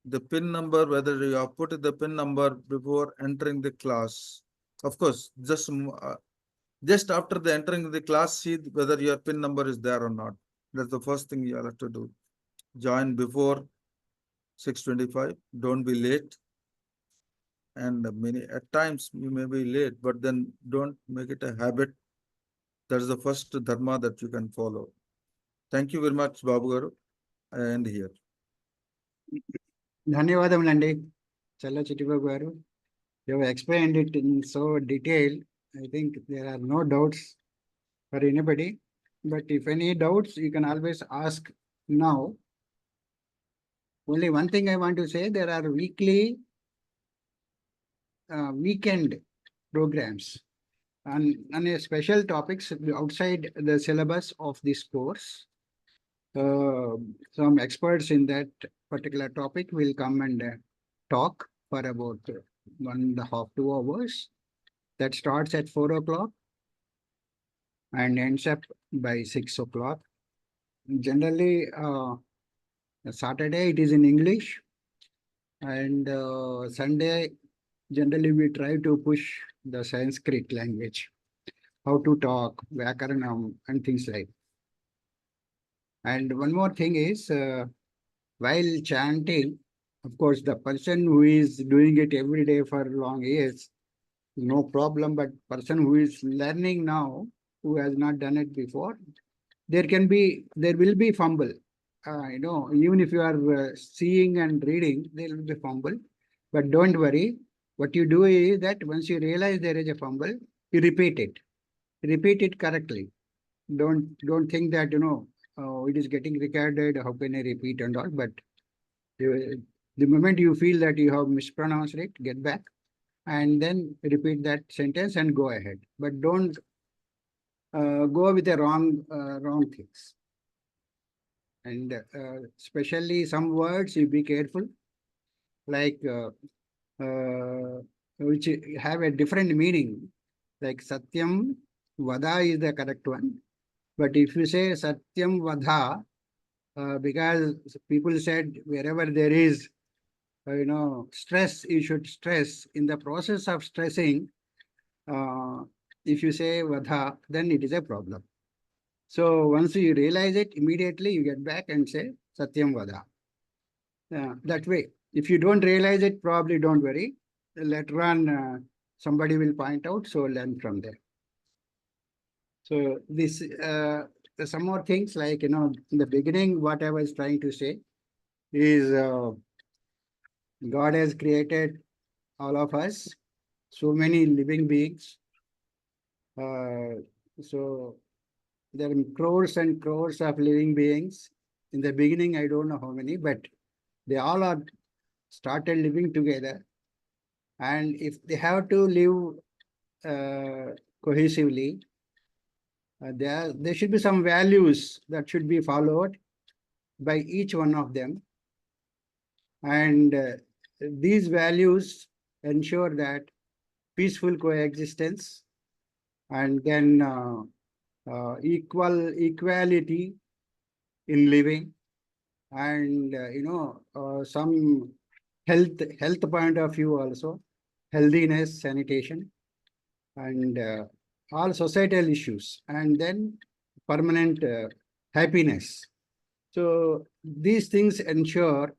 the PIN number, whether you have put the PIN number before entering the class. Of course, just after the entering the class, see whether your PIN number is there or not. That's the first thing you have to do. Join before 6:25. Don't be late. And at times you may be late, but then don't make it a habit. That is the first dharma that you can follow. Thank you very much, Babu Garu. I end here. ధన్యవాదములండి చల్ల చిట్టిబాబు గారు. You have explained it in so detail. I think there are no doubts for anybody. But if any doubts, you can always ask now. Only one thing I want to say, there are weekly, weekend programs on a special topics outside the syllabus of this course. Some experts in that particular topic will come and talk for about 1.5 to 2 hours. That starts at 4 o'clock and ends up by 6 o'clock. Generally, Saturday it is in English, and Sunday generally we try to push the Sanskrit language, how to talk, Vyakaranam, and things like. And one more thing is, while chanting, of course, the person who is doing it every day for long years, no problem, but person who is learning now, who has not done it before, there will be fumble. Even if you are seeing and reading, there will be fumble. But don't worry. What you do is that once you realize there is a fumble, you repeat it. Repeat it correctly. Don't think that, it is getting recorded, how can I repeat and all. But the moment you feel that you have mispronounced it, get back and then repeat that sentence and go ahead. But don't go with the wrong things. And especially some words, you be careful, like which have a different meaning, like Satyam Vada is the correct one. But if you say Satyam Vada, because people said wherever there is, stress, you should stress. In the process of stressing, if you say Vada, then it is a problem. So once you realize it, immediately you get back and say Satyam Vada. That way, if you don't realize it, probably don't worry. Later on, somebody will point out, so learn from there. So this, some more things like, in the beginning, what I was trying to say is God has created all of us, so many living beings. So there are crores and crores of living beings. In the beginning, I don't know how many, but they all are started living together. And if they have to live cohesively, there should be some values that should be followed by each one of them. And these values ensure that peaceful coexistence, and then equality in living, and some health point of view also, healthiness, sanitation, and all societal issues, and then permanent happiness. So these things ensure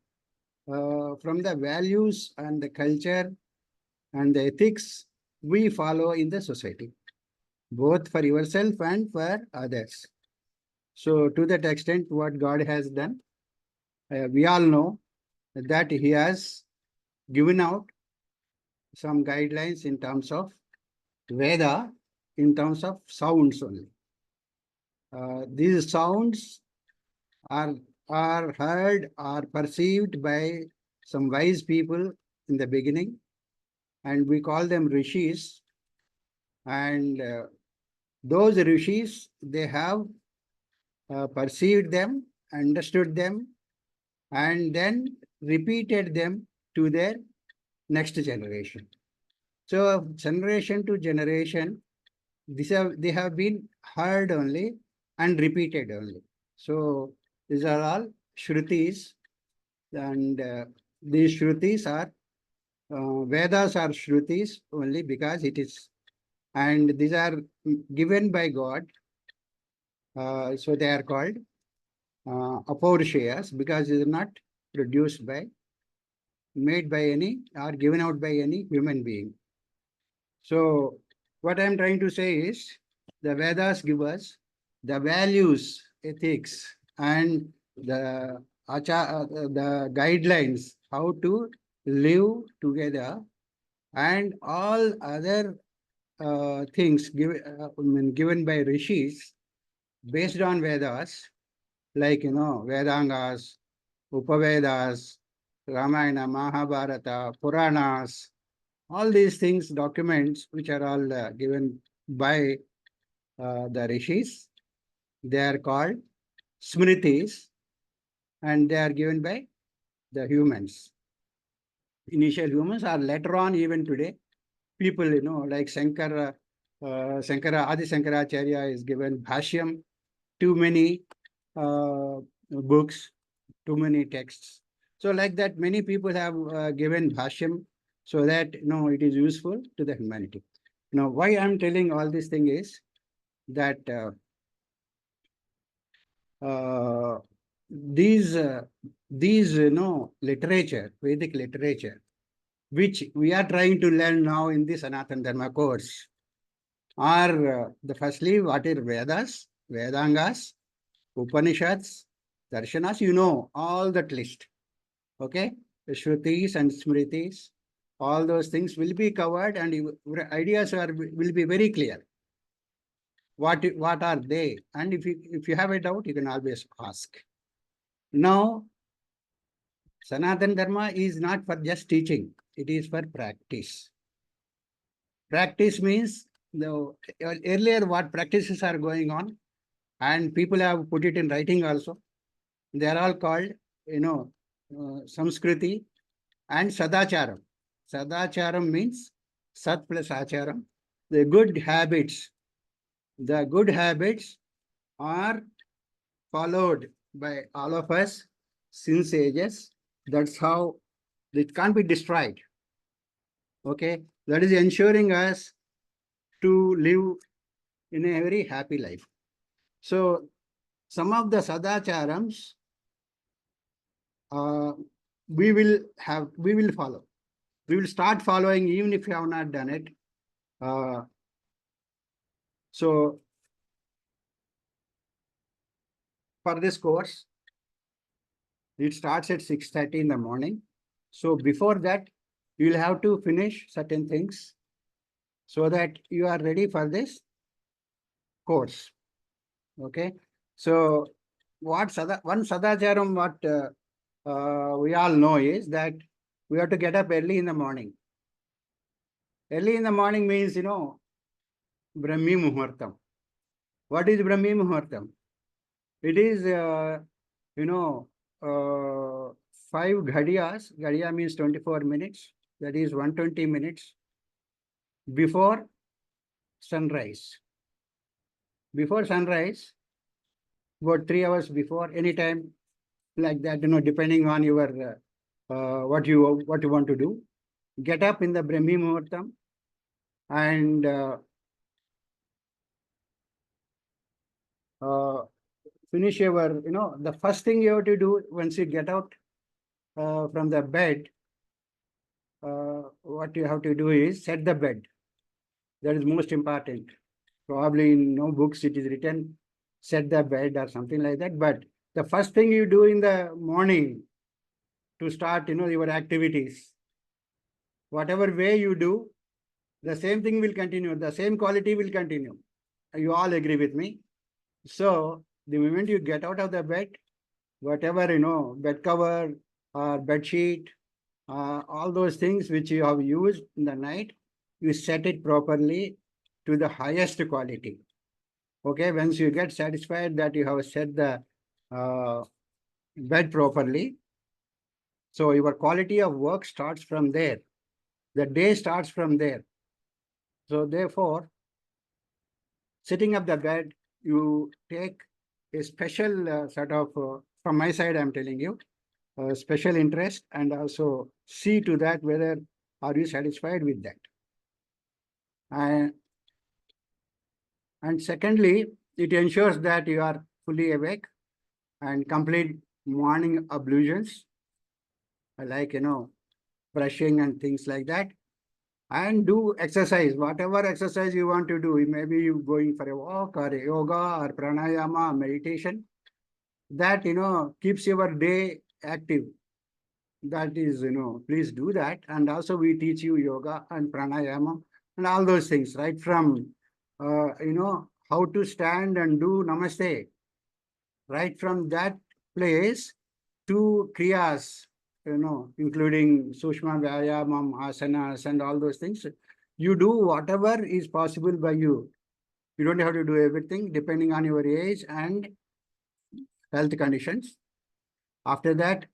from the values and the culture and the ethics we follow in the society, both for yourself and for others. So to that extent, what God has done, we all know that He has given out some guidelines in terms of Veda, in terms of sounds only. These sounds are heard or perceived by some wise people in the beginning, and we call them rishis. And those rishis, they have perceived them, understood them, and then repeated them to their next generation. So generation to generation, they have been heard only and repeated only. So these are all shrutis, and these shrutis are Vedas are shrutis only because it is, and these are given by God. So they are called apaurishayas because it is not produced by, made by any, or given out by any human being. So what I am trying to say is the Vedas give us the values, ethics, and the the guidelines how to live together, and all other things given by rishis based on Vedas, like Vedangas, Upavedas, Ramayana, Mahabharata, Puranas, all these things, documents which are all given by the rishis, they are called smritis, and they are given by the humans, initial humans, or later on even today, people, like Shankara, Adi Shankaracharya is given Bhashyam, too many books, too many texts. So like that, many people have given Bhashyam so that, it is useful to the humanity. Now, why I'm telling all this thing is that these literature, Vedic literature, which we are trying to learn now in the Sanatana Dharma course, are the firstly, what are Vedas, Vedangas, Upanishads, Darshanas, all that list. Okay, the Shrutis and Smritis, all those things will be covered, and your ideas will be very clear. What are they? And if you have a doubt, you can always ask. Now, Sanatana Dharma is not for just teaching, it is for practice. Practice means earlier what practices are going on, and people have put it in writing also. They are all called, Samskruti and Sadacharam. Sadacharam means Sat plus Acharam. The good habits. The good habits are followed by all of us since ages. That's how it can't be destroyed. Okay, that is ensuring us to live in a very happy life. So some of the Sadacharams we will follow. We will start following even if you have not done it. So for this course, it starts at 6:30 in the morning. So before that, you will have to finish certain things so that you are ready for this course. Okay. So one Sadacharam, what we all know is that we have to get up early in the morning. Early in the morning means, Brahmi Muhurtam. What is Brahmi Muhurtam? It is, 5 ghadiyas. Ghadiya means 24 minutes. That is 120 minutes before sunrise. Before sunrise, about 3 hours before, anytime like that, depending on your what you want to do. Get up in the Brahmi Muhurtam and finish your, the first thing you have to do once you get out from the bed, what you have to do is set the bed. That is most important. Probably in no books it is written, set the bed or something like that. But the first thing you do in the morning to start, your activities, whatever way you do, the same thing will continue. The same quality will continue. You all agree with me? So the moment you get out of the bed, whatever, bed cover or bed sheet, all those things which you have used in the night, you set it properly to the highest quality. Okay, once you get satisfied that you have set the bed properly, so your quality of work starts from there. The day starts from there. So therefore, sitting up the bed, you take a special sort of, from my side, I'm telling you, special interest, and also see to that whether are you satisfied with that. And secondly, it ensures that you are fully awake and complete morning ablutions, like, brushing and things like that. And do exercise, whatever exercise you want to do. Maybe you going for a walk or a yoga or pranayama, meditation. That, keeps your day active. That is, please do that. And also we teach you yoga and pranayama and all those things, right from, how to stand and do namaste. Right from that place to kriyas, including Sushma Vyayamam, asanas, and all those things. You do whatever is possible by you. You don't have to do everything depending on your age and health conditions. After that,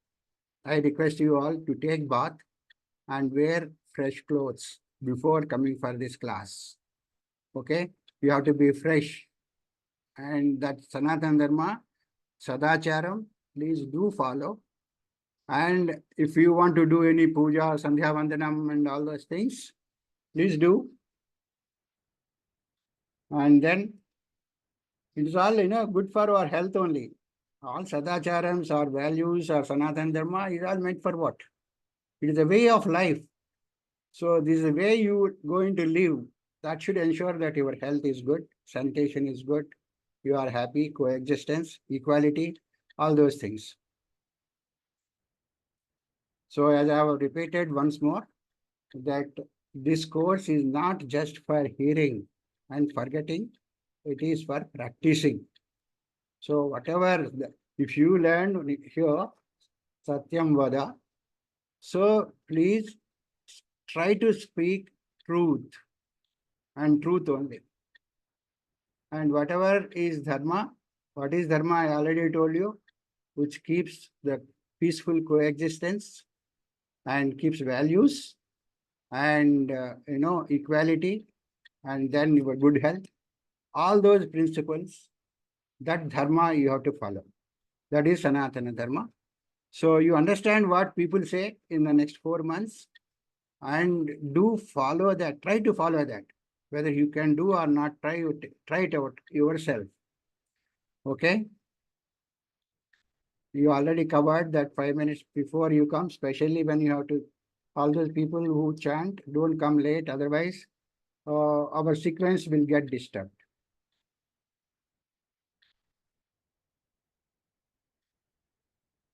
I request you all to take bath and wear fresh clothes before coming for this class. Okay? You have to be fresh. And that Sanatana Dharma, Sadacharam, please do follow. And if you want to do any puja, Sandhya Vandanam and all those things, please do. And then it is all, good for our health only. All Sadacharams or values or Sanatana Dharma is all meant for what? It is a way of life. So this is the way you are going to live. That should ensure that your health is good, sanitation is good, you are happy, coexistence, equality, all those things. So as I have repeated once more, that this course is not just for hearing and forgetting, it is for practicing. So whatever, if you learn here, Satyam Vada, so please try to speak truth and truth only. And whatever is Dharma, what is Dharma, I already told you, which keeps the peaceful coexistence and keeps values and, equality, and then your good health. All those principles, that Dharma you have to follow. That is Sanatana Dharma. So you understand what people say in the next 4 months and do follow that. Try to follow that. Whether you can do or not, try it out yourself. Okay? You already covered that 5 minutes before you come, especially when you have to, all those people who chant, don't come late, otherwise our sequence will get disturbed.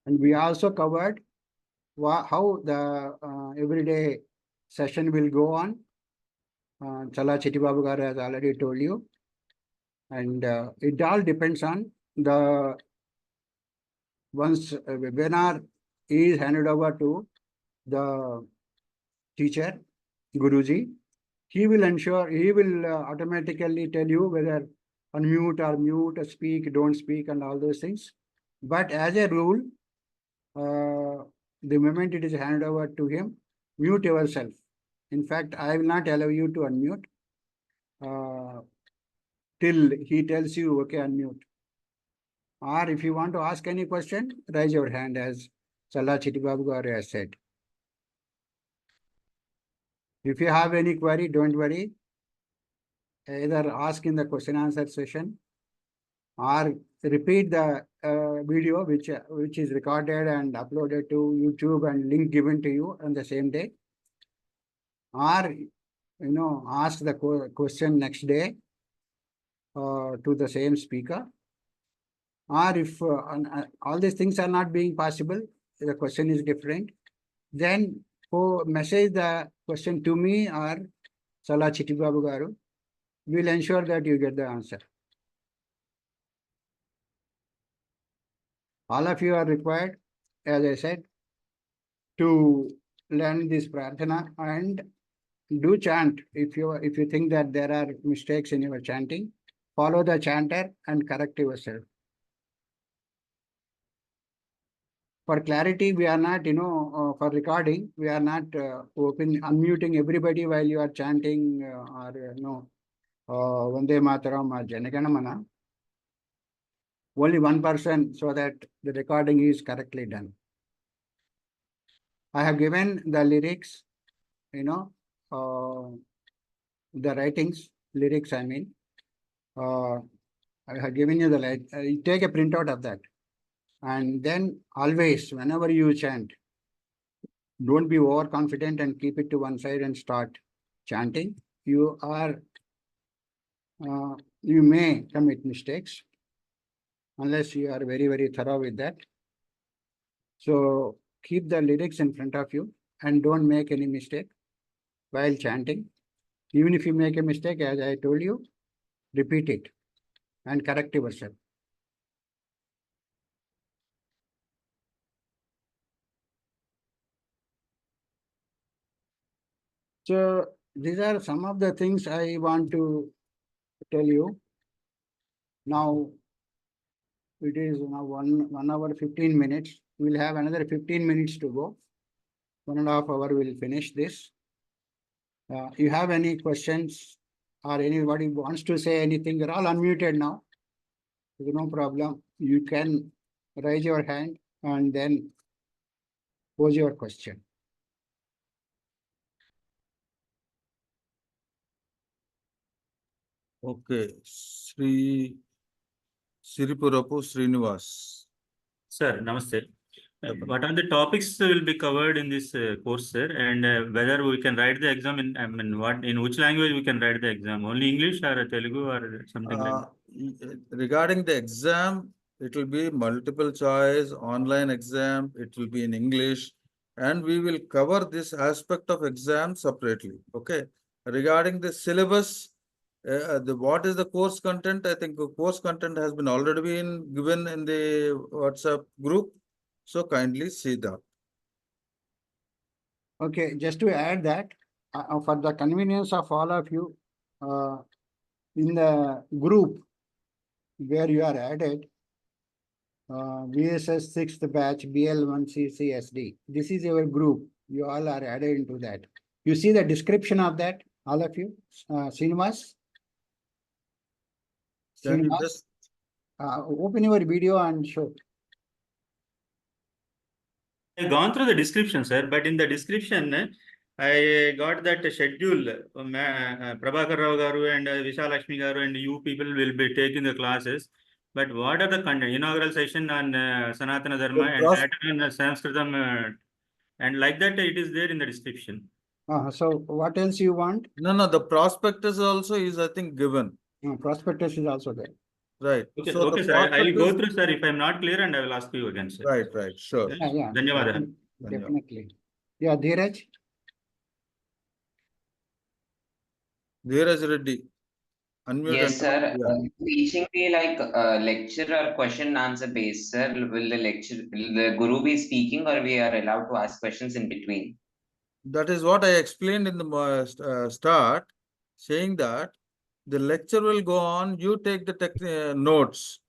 And we also covered how the everyday session will go on. Chala Chiti Babu Garu has already told you. And it all depends on the, once a webinar is handed over to the teacher, Guruji, he will ensure, he will automatically tell you whether unmute or mute, speak, don't speak, and all those things. But as a rule, the moment it is handed over to him, mute yourself. In fact, I will not allow you to unmute till he tells you, okay, unmute. Or if you want to ask any question, raise your hand as Chala Chittibabu Garu has said. If you have any query, don't worry. Either ask in the question answer session or repeat the video which is recorded and uploaded to YouTube and link given to you on the same day. Or, ask the question next day to the same speaker. Or if all these things are not being possible, the question is different, then message the question to me or Chala Chittibabu Garu. We'll ensure that you get the answer. All of you are required, as I said, to learn this prarthana and do chant. If you think that there are mistakes in your chanting, follow the chanter and correct yourself. For clarity, we are not, for recording, we are not unmuting everybody while you are chanting Vande Mataram or Janaganamana. Only one person, so that the recording is correctly done. I have given the lyrics, the lyrics, I mean. I have given you you take a printout of that. And then always, whenever you chant, don't be overconfident and keep it to one side and start chanting. You may commit mistakes unless you are very, very thorough with that. So keep the lyrics in front of you and don't make any mistake while chanting. Even if you make a mistake, as I told you, repeat it and correct yourself. So these are some of the things I want to tell you. Now it is now 1 hour 15 minutes. We'll have another 15 minutes to go. 1.5 hours we'll finish this. You have any questions or anybody wants to say anything? You're all unmuted now. There's no problem. You can raise your hand and then pose your question. Okay, Siripurapu Srinivas. Sir, namaste. What are the topics will be covered in this course, sir? And whether we can write the exam in which language we can write the exam? Only English or Telugu or something like that? Regarding the exam, it will be multiple choice, online exam, it will be in English, and we will cover this aspect of exam separately. Okay. Regarding the syllabus, what is the course content? I think the course content has been already been given in the WhatsApp group. So kindly see that. Okay, just to add that, for the convenience of all of you, in the group where you are added, VSS 6th batch, BL1 CCSD. This is your group. You all are added into that. You see the description of that, all of you? Srinivas? Can you Srinivas? just Open your video and show. I've gone through the description, sir, but in the description, I got that schedule. Prabhakar Rao Garu and Vishal Lakshmi Garu and you people will be taking the classes. But what are the content? Inaugural session on Sanatana Dharma and pattern on Sanskritam, and like that, it is there in the description. So what else you want? No, the prospectus also is, I think, given. Prospectus is also there. Right. Okay, So okay, the sir. I will go prospectus- through, sir. If I'm not clear, and I will ask you again, sir. Right, sure. Yeah. Dhanyawad. Definitely. Yeah, Dheeraj? Dheeraj Reddy. Unmute Yes, and sir. talk. Yeah. Teaching be like lecture or question answer based, sir. Will the guru be speaking or we are allowed to ask questions in between? That is what I explained in the start, saying that the lecture will go on, you take the notes.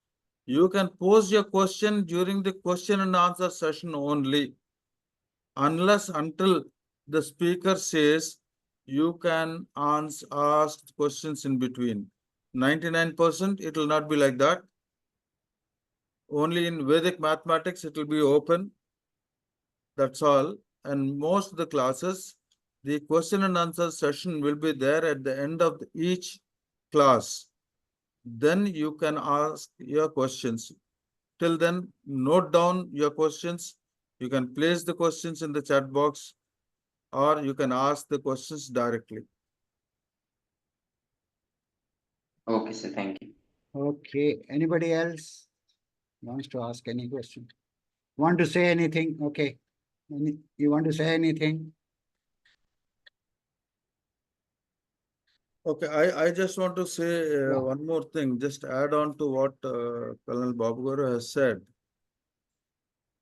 You can pose your question during the question and answer session only. until the speaker says you can ask questions in between. 99% it will not be like that. Only in Vedic mathematics it will be open. That's all. And most of the classes, the question and answer session will be there at the end of each class. Then you can ask your questions. Till then, note down your questions. You can place the questions in the chat box, or you can ask the questions directly. Okay, sir. Thank you. Okay, anybody else wants to ask any question? Want to say anything? Okay. You want to say anything? Okay, I just want to say Yeah. one more thing, just add on to what Colonel Babugaru has said.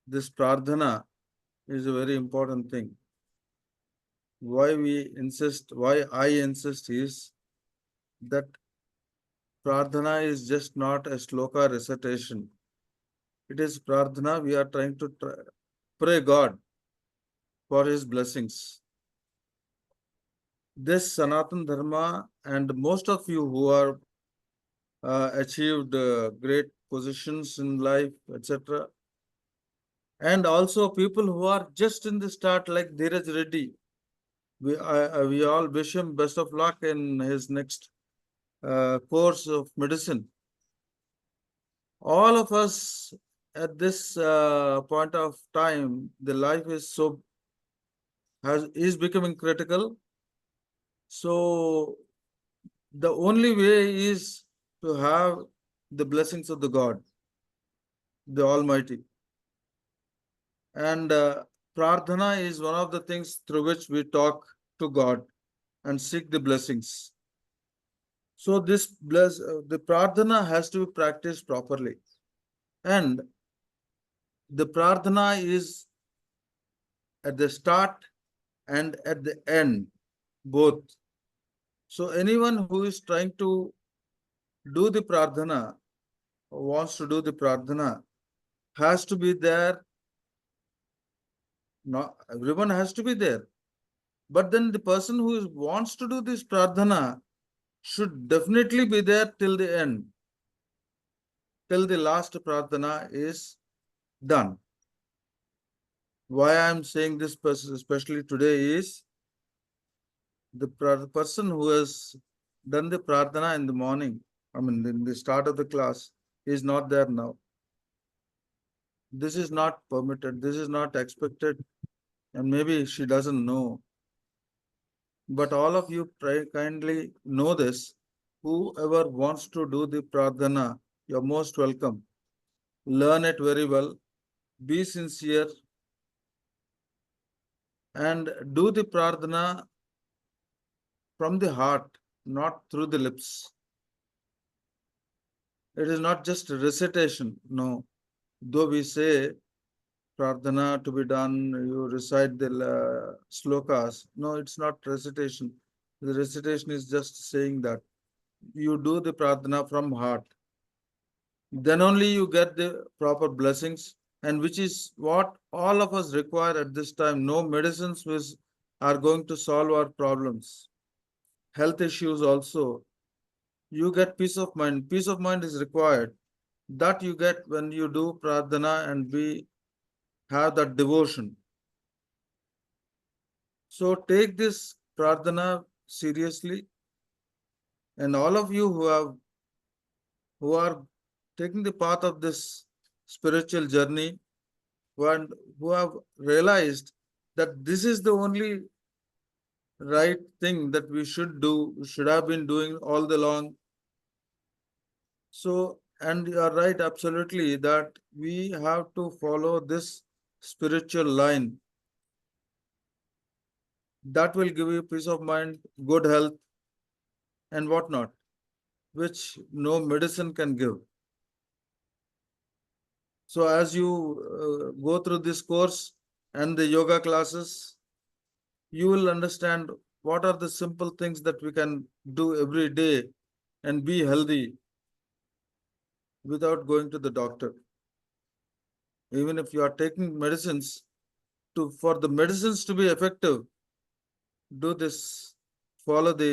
This pradhana is a very important thing. Why I insist is that pradhana is just not a sloka recitation. It is pradhana, we are trying to pray God for his blessings. This Sanatan Dharma and most of you who are achieved great positions in life, etc. And also people who are just in the start like Dheeraj Reddy. We all wish him best of luck in his next course of medicine. All of us at this point of time, the life is is becoming critical. So the only way is to have the blessings of the God, the Almighty. And pradhana is one of the things through which we talk to God and seek the blessings. So the pradhana has to be practiced properly. And the pradhana is at the start and at the end, both. So anyone who is trying to do the pradhana, wants to do the pradhana, has to be there. Not everyone has to be there. But then the person who wants to do this pradhana should definitely be there till the end, till the last pradhana is done. Why I am saying this especially today is the person who has done the pradhana in the morning, I mean in the start of the class, is not there now. This is not permitted, this is not expected, and maybe she doesn't know. But all of you kindly know this. Whoever wants to do the pradhana, you're most welcome. Learn it very well, be sincere, and do the pradhana from the heart, not through the lips. It is not just recitation, no. Though we say pradhana to be done, you recite the slokas. No, it's not recitation. The recitation is just saying that. You do the pradhana from heart. Then only you get the proper blessings, and which is what all of us require at this time. No medicines which are going to solve our problems. Health issues also. You get peace of mind. Peace of mind is required. That you get when you do pradhana and have that devotion. So take this pradhana seriously, and all of you who are taking the path of this spiritual journey, who have realized that this is the only right thing that we should do, should have been doing all the long. So, and you are right, absolutely, that we have to follow this spiritual line. That will give you peace of mind, good health, and whatnot, which no medicine can give. So as you go through this course and the yoga classes, you will understand what are the simple things that we can do every day and be healthy without going to the doctor. Even if you are taking medicines, for the medicines to be effective, do this, follow the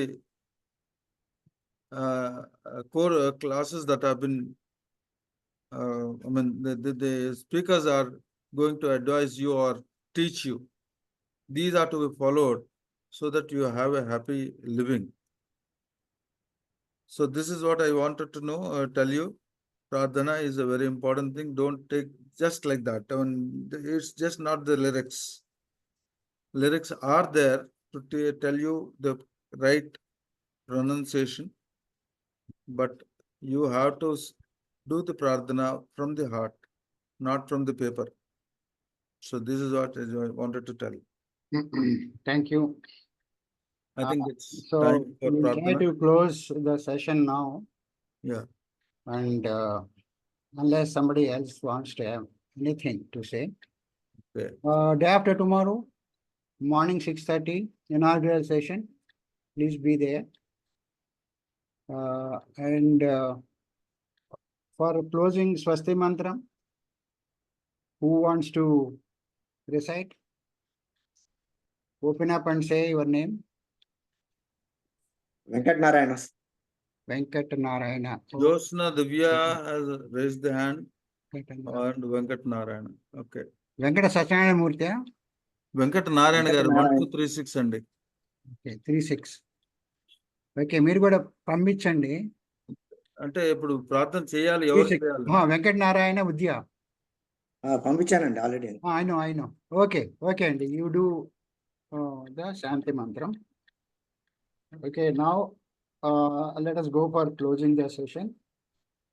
core classes that have been, I mean, the speakers are going to advise you or teach you. These are to be followed so that you have a happy living. So this is what I wanted to know, tell you. Pradhana is a very important thing. Don't take just like that. I mean, it's just not the lyrics. Lyrics are there to tell you the right pronunciation, but you have to do the pradhana from the heart, not from the paper. So this is what I wanted to tell you. Thank you. I think it's So time for we'll try pradhana. to close the session now. Yeah. And unless somebody else wants to have anything to say. Okay. Day after tomorrow, morning 6:30, inaugural session. Please be there. And for closing Swasti Mantram, who wants to recite? Open up and say your name. Venkat Narayana. Venkat Narayana. Josna Divya has raised the hand. And Venkat Narayana. Okay. Venkata Satyanaరాయణ Murthy. Venkat Narayana garu 1236 అండి. Okay, 36. Okay, మీరు కూడా పంపించండి. అంటే ఇప్పుడు ప్రార్థన చేయాలి, ఎవరు చేయాలి? వెంకట నారాయణ ఉద్య పంపించానండి ఆల్రెడీ. I know. ఓకే అండి, you do the shanti mantram. Okay, now let us go for closing the session.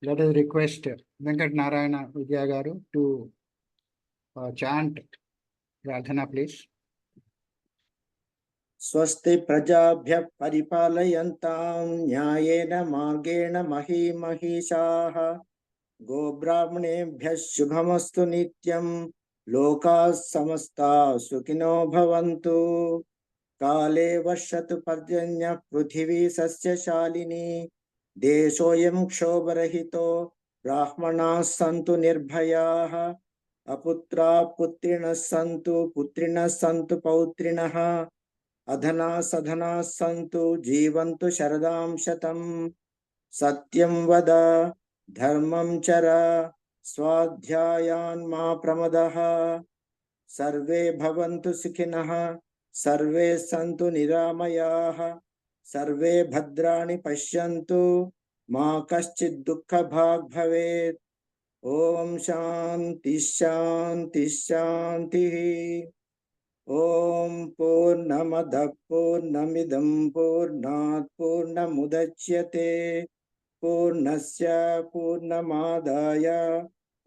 Let us request Venkat Narayana Vidya garu to chant Pradhana, please. स्वस्ति प्रजाभ्यः परिपालयन्तां न्यायेन मार्गेण महीमहीषाः गोब्राह्मणेभ्यः शुभमस्तु नित्यं लोकाः समस्ताः सुखिनो भवन्तु काले वर्षतु पर्जन्यः पृथिवी सस्यशालिनी देशोऽयं क्षोभरहितो ब्राह्मणाः सन्तु निर्भयाः अपुत्राः पुत्रिणः सन्तु पौत्रिणः अधना सधना सन्तु जीवन्तु शरदां शतं सत्यं वद धर्मं चर स्वाध्यायान् मा प्रमदः सर्वे भवन्तु सुखिनः सर्वे सन्तु निरामयाः सर्वे भद्राणि पश्यन्तु मा कश्चित् दुःखभाग् भवेत् ॐ शान्ति शान्ति शान्तिः ॐ पूर्णमदः पूर्णमिदं पूर्णात् पूर्णमुदच्यते पूर्णस्य पूर्णमादाय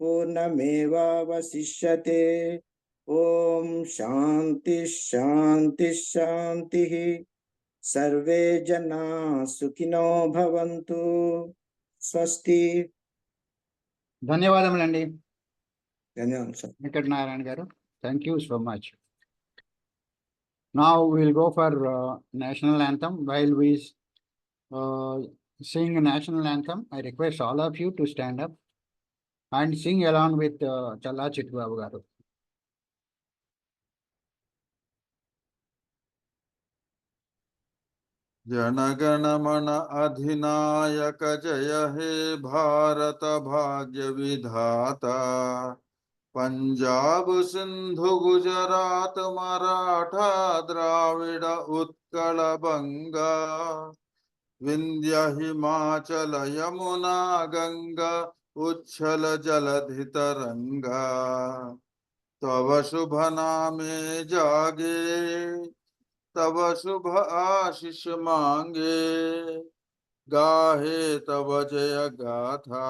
पूर्णमेवावशिष्यते ॐ शान्ति शान्ति शान्तिः सर्वे जना सुखिनो भवन्तु स्वस्ति. ధన్యవాదములండి. ధన్యవాదాలు సార్. వెంకట నారాయణ గారు, thank you so much. Now we will go for national anthem. While we sing national anthem, I request all of you to stand up and sing along with Challa Chitbabu garu. जनगणमन अधिनायक जय हे भारत भाग्य विधाता पंजाब सिंधु गुजरात मराठा द्राविड उत्कल बंगा विंध्य हिमाचल यमुना गंगा उच्छल जलधि तरंगा तव शुभ नामे जागे तब शुभ आशीष मांगे गाहे तब जय गाथा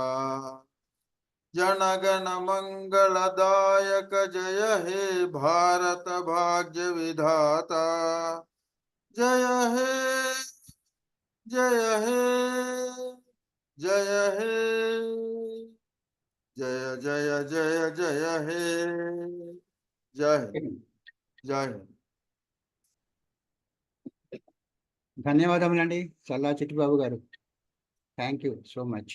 जनगण मंगलदायक जय हे भारत भाग्य विधाता जय हे जय हे जय हे जय जय जय जय हे जय जय. ధన్యవాదములండి చల్లా చిట్టిబాబు గారు. Thank you so much.